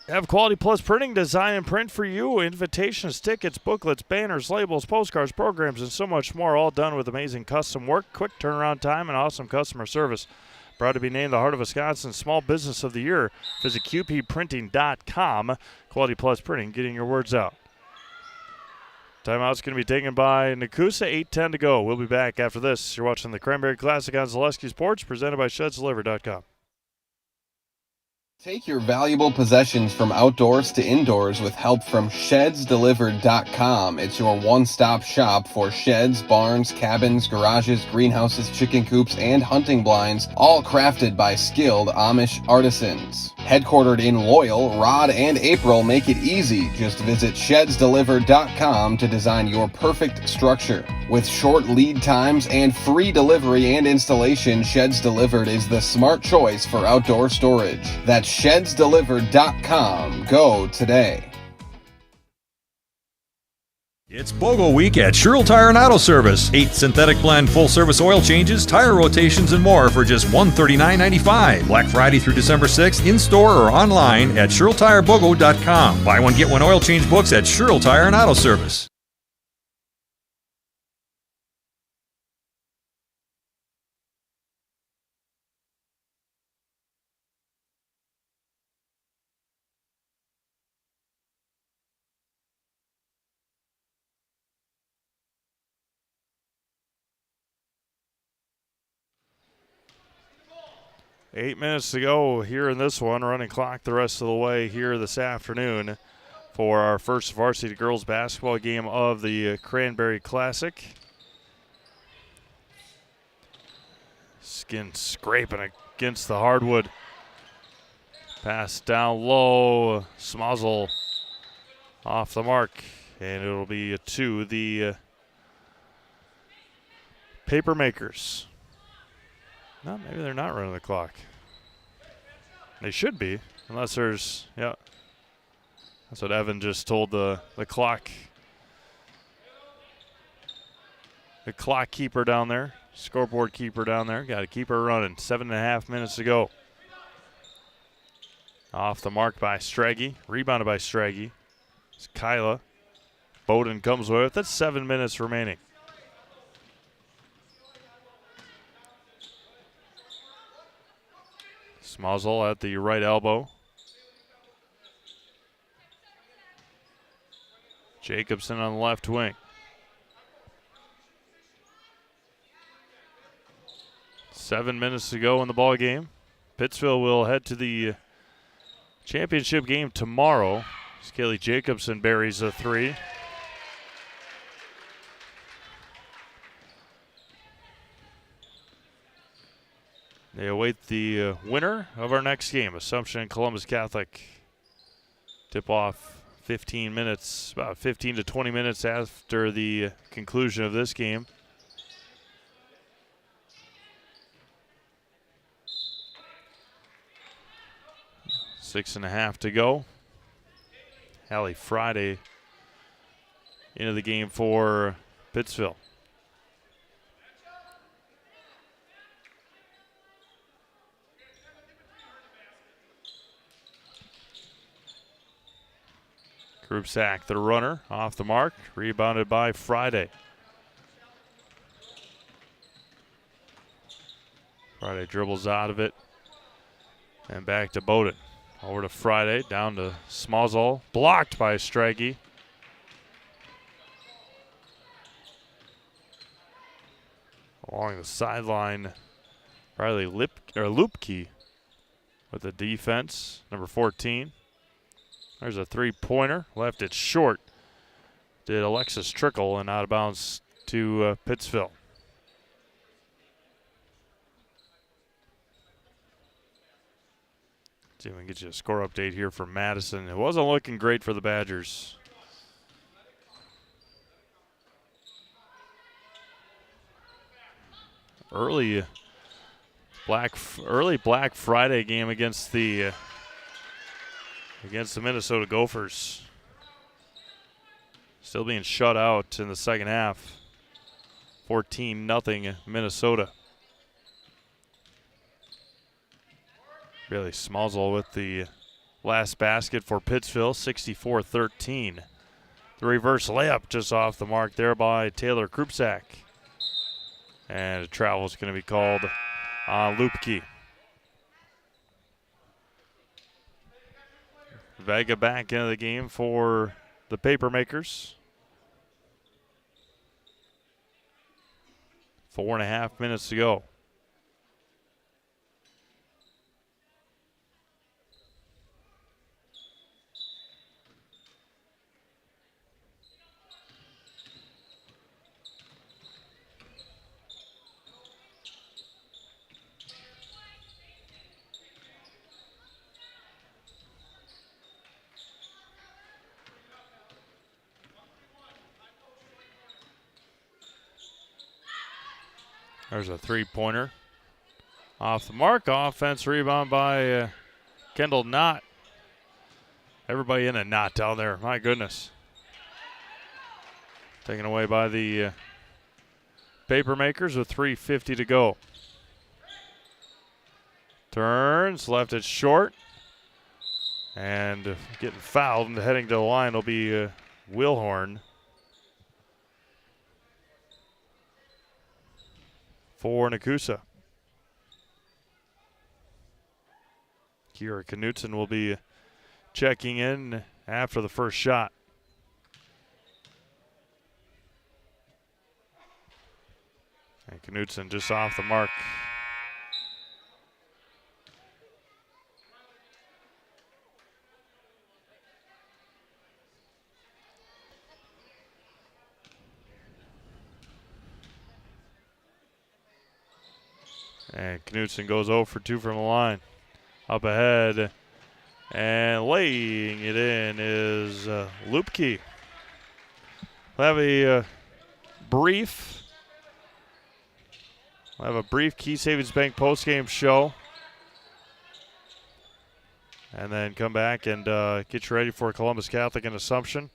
Have Quality Plus Printing, design and print for you. Invitations, tickets, booklets, banners, labels, postcards, programs, and so much more, all done with amazing custom work, quick turnaround time, and awesome customer service. Proud to be named the Heart of Wisconsin Small Business of the Year. Visit qpprinting.com. Quality Plus Printing, getting your words out. Timeout's going to be taken by Nekoosa, 8:10 to go. We'll be back after this. You're watching the Cranberry Classic on Zaleski Sports, presented by ShedsDeliver.com. Take your valuable possessions from outdoors to indoors with help from ShedsDelivered.com. It's your one-stop shop for sheds, barns, cabins, garages, greenhouses, chicken coops, and hunting blinds, all crafted by skilled Amish artisans. Headquartered in Loyal, Rod and April make it easy. Just visit ShedsDelivered.com to design your perfect structure. With short lead times and free delivery and installation, Sheds Delivered is the smart choice for outdoor storage. That's ShedsDelivered.com. Go today. It's BOGO week at Sherrill Tire and Auto Service. 8 synthetic blend full-service oil changes, tire rotations, and more for just $139.95. Black Friday through December 6th, in-store or online at SherrillTireBOGO.com. Buy one, get one oil change books at Sherrill Tire and Auto Service. Eight minutes to go here in this one. Running clock the rest of the way here this afternoon for our first varsity girls basketball game of the Cranberry Classic. Skin scraping against the hardwood. Pass down low. Smozzle off the mark. And it'll be to the Papermakers. No, maybe they're not running the clock. They should be, unless there's, yeah. That's what Evan just told the clock. The clock keeper down there, scoreboard keeper down there. Got to keep her running. 7.5 minutes to go. Off the mark by Straggy. Rebounded by Straggy. It's Kyla. Bowden comes with it. That's 7 minutes remaining. Smozzle at the right elbow. Jacobson on the left wing. Seven minutes to go in the ball game. Pittsville will head to the championship game tomorrow. Kaylee Jacobson buries a three. They await the winner of our next game, Assumption and Columbus Catholic. Tip off 15 minutes, about 15 to 20 minutes after the conclusion of this game. Six and a half to go. Hallie Friday into the game for Pittsville. Group sack, the runner, off the mark, rebounded by Friday. Friday dribbles out of it, and back to Bowden. Over to Friday, down to Smozzle, blocked by Straggy. Along the sideline, Riley Lupke with the defense, number 14. There's a three-pointer, left it short. Did Alexis Trickle and out of bounds to Pittsville. See if we can get you a score update here from Madison. It wasn't looking great for the Badgers. Early Black Friday game against the Minnesota Gophers. Still being shut out in the second half. 14-0 Minnesota. Really Smozzle with the last basket for Pittsville, 64-13. The reverse layup just off the mark there by Taylor Krupczak. And a travel is going to be called on Lupke. Vega back into the game for the Papermakers. 4.5 minutes to go. There's a three-pointer. Off the mark. Offense rebound by Kendall Knott. Everybody in a knot down there. My goodness. Taken away by the Papermakers with 3:50 to go. Turns, left it short. And getting fouled and heading to the line will be Wilhorn for Nekoosa. Kira Knutson will be checking in after the first shot. And Knutson just off the mark. And Knutson goes 0 for 2 from the line. Up ahead and laying it in is Lupke. We'll have a brief Key Savings Bank postgame show. And then come back and get you ready for Columbus Catholic and Assumption.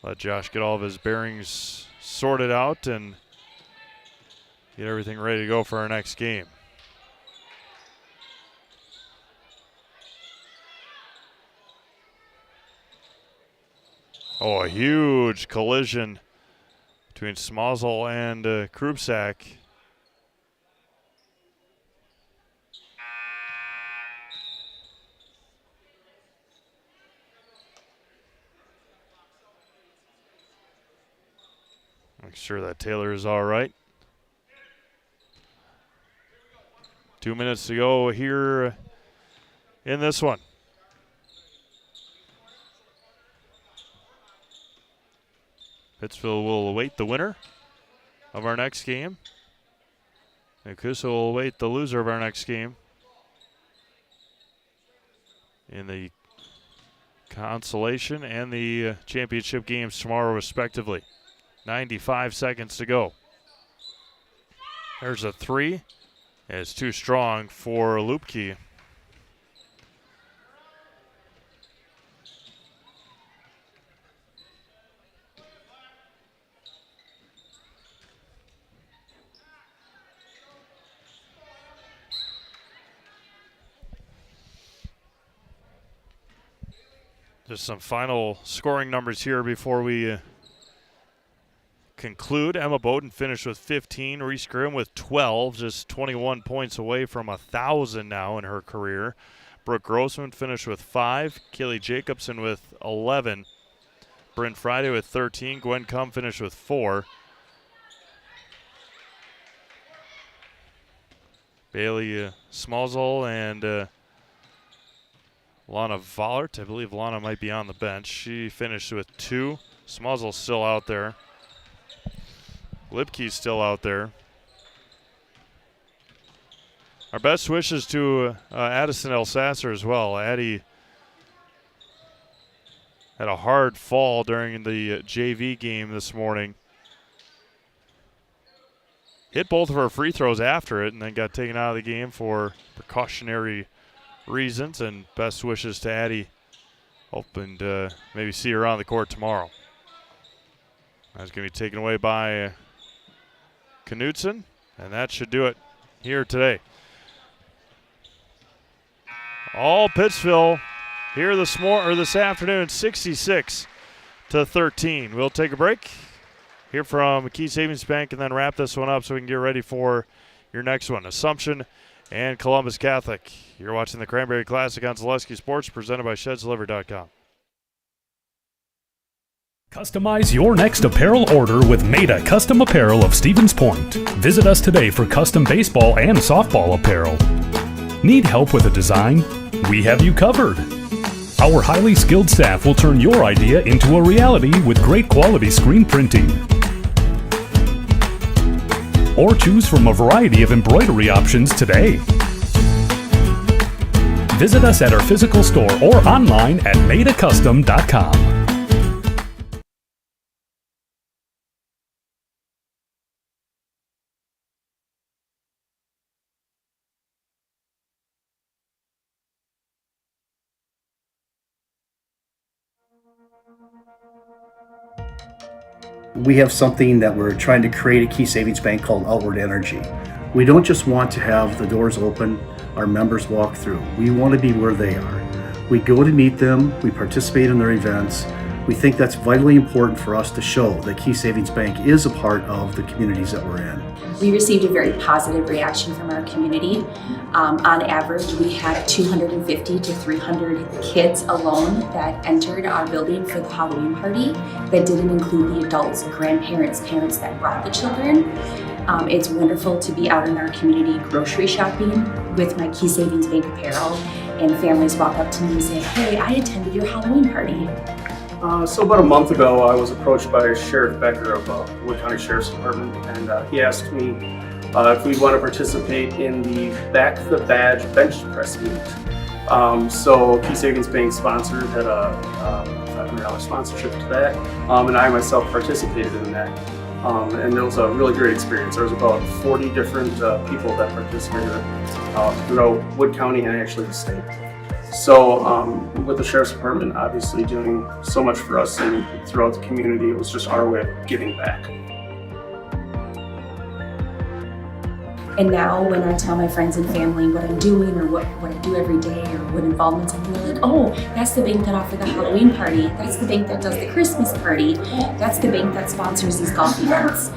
Let Josh get all of his bearings sorted out and get everything ready to go for our next game. Oh, a huge collision between Smozel and Krupsak. Make sure that Taylor is all right. 2 minutes to go here in this one. Pittsville will await the winner of our next game. Nekoosa will await the loser of our next game in the consolation and the championship games tomorrow, respectively. 95 seconds to go. There's a three. It's too strong for Lupke. Just some final scoring numbers here before we conclude. Emma Bowden finished with 15. Reese Grimm with 12, just 21 points away from 1,000 now in her career. Brooke Grossman finished with 5. Kaylee Jacobson with 11. Bryn Friday with 13. Gwen Cum finished with 4. Bailey Smozel and Lana Vollert. I believe Lana might be on the bench. She finished with 2. Smozel's still out there. Lipke's still out there. Our best wishes to Addison Elsasser as well. Addie had a hard fall during the JV game this morning. Hit both of her free throws after it and then got taken out of the game for precautionary reasons. And best wishes to Addie. Hoping to maybe see her on the court tomorrow. That's going to be taken away by Knutson, and that should do it here today. All Pittsville here this afternoon, 66-13. We'll take a break, hear from Key Savings Bank, and then wrap this one up so we can get ready for your next one. Assumption and Columbus Catholic. You're watching the Cranberry Classic on Zaleski Sports, presented by ShedsDelivered.com. Customize your next apparel order with Maida Custom Apparel of Stevens Point. Visit us today for custom baseball and softball apparel. Need help with a design? We have you covered. Our highly skilled staff will turn your idea into a reality with great quality screen printing. Or choose from a variety of embroidery options today. Visit us at our physical store or online at maidacustom.com. We have something that we're trying to create at Key Savings Bank called Outward Energy. We don't just want to have the doors open, our members walk through. We want to be where they are. We go to meet them, we participate in their events. We think that's vitally important for us to show that Key Savings Bank is a part of the communities that we're in. We received a very positive reaction from our community. On average, we had 250 to 300 kids alone that entered our building for the Halloween party. That didn't include the adults, grandparents, parents that brought the children. It's wonderful to be out in our community grocery shopping with my Key Savings Bank apparel, and families walk up to me and say, "Hey, I attended your Halloween party." So about a month ago, I was approached by Sheriff Becker of Wood County Sheriff's Department, and he asked me if we'd want to participate in the Back the Badge bench press meet. So Key Savings Bank sponsored, had a $500 sponsorship to that, and I myself participated in that. And it was a really great experience. There was about 40 different people that participated throughout Wood County and actually the state. So with the Sheriff's Department obviously doing so much for us and throughout the community, it was just our way of giving back. And now when I tell my friends and family what I'm doing or what I do every day or what involvements I'm doing, they're like, "Oh, that's the bank that offered the Halloween party. That's the bank that does the Christmas party. That's the bank that sponsors these golf events."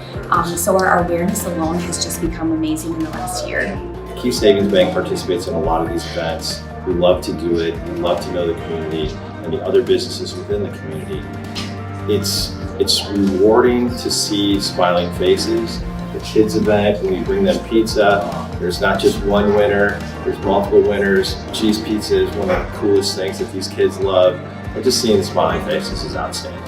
So our awareness alone has just become amazing in the last year. Key Savings Bank participates in a lot of these events. We love to do it. We love to know the community and the other businesses within the community. It's rewarding to see smiling faces. The kids event, when we bring them pizza, there's not just one winner, there's multiple winners. Cheese pizza is one of the coolest things that these kids love. And just seeing the smiling faces is outstanding.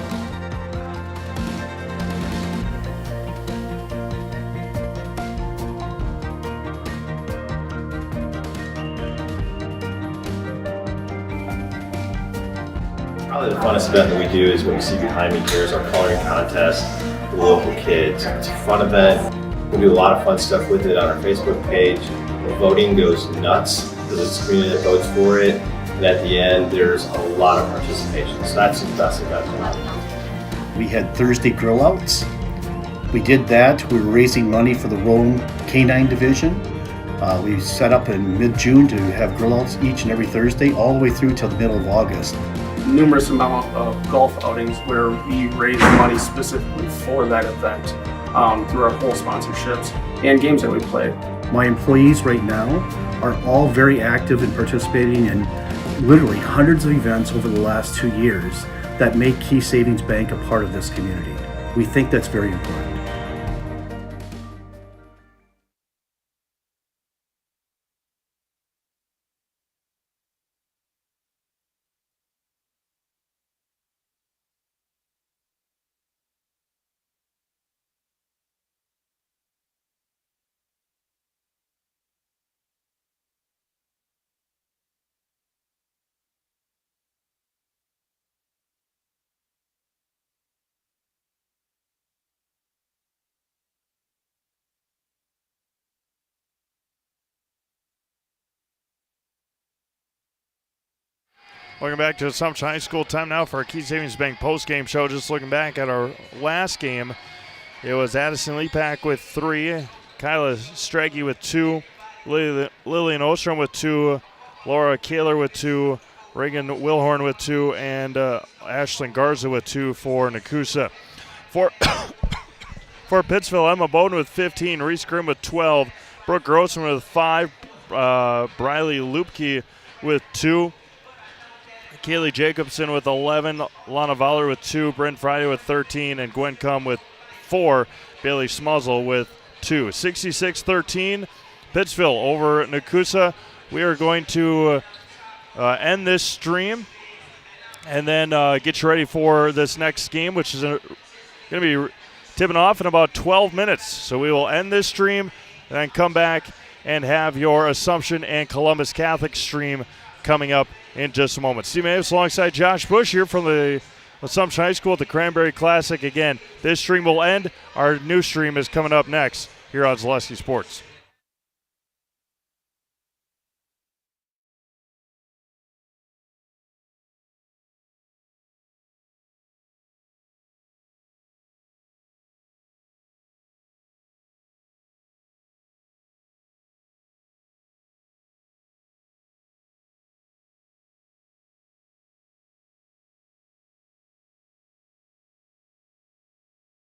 Probably the funnest event that we do is what you see behind me here is our coloring contest for the local kids. It's a fun event. We do a lot of fun stuff with it on our Facebook page. The voting goes nuts because it's the community that votes for it. And at the end, there's a lot of participation. So that's the best event. We had Thursday grill outs. We did that. We were raising money for the Rome Canine Division. We set up in mid-June to have grill outs each and every Thursday all the way through till the middle of August. Numerous amount of golf outings where we raise money specifically for that event through our whole sponsorships and games that we play. My employees right now are all very active in participating in literally hundreds of events over the last 2 years that make Key Savings Bank a part of this community. We think that's very important. Welcome back to Assumption High School. Time now for our Key Savings Bank postgame show. Just looking back at our last game, it was Addison Lepak with 3, Kyla Straggy with 2, Lillian Ostrom with 2, Laura Kaler with 2, Reagan Wilhorn with 2, and Ashlyn Garza with 2 for Nekoosa. For Pittsville, Emma Bowden with 15, Reese Grimm with 12, Brooke Grossman with 5, Briley Lupke with 2, Kaylee Jacobson with 11, Lana Voller with 2, Brent Friday with 13, and Gwen Cum with 4, Bailey Smuzzle with 2. 66-13, Pittsville over Nekoosa. We are going to end this stream and then get you ready for this next game, which is going to be tipping off in about 12 minutes. So we will end this stream and then come back and have your Assumption and Columbus Catholic stream coming up in just a moment. Steve Mavis alongside Josh Bush here from the Assumption High School at the Cranberry Classic. Again, this stream will end. Our new stream is coming up next here on Zaleski Sports.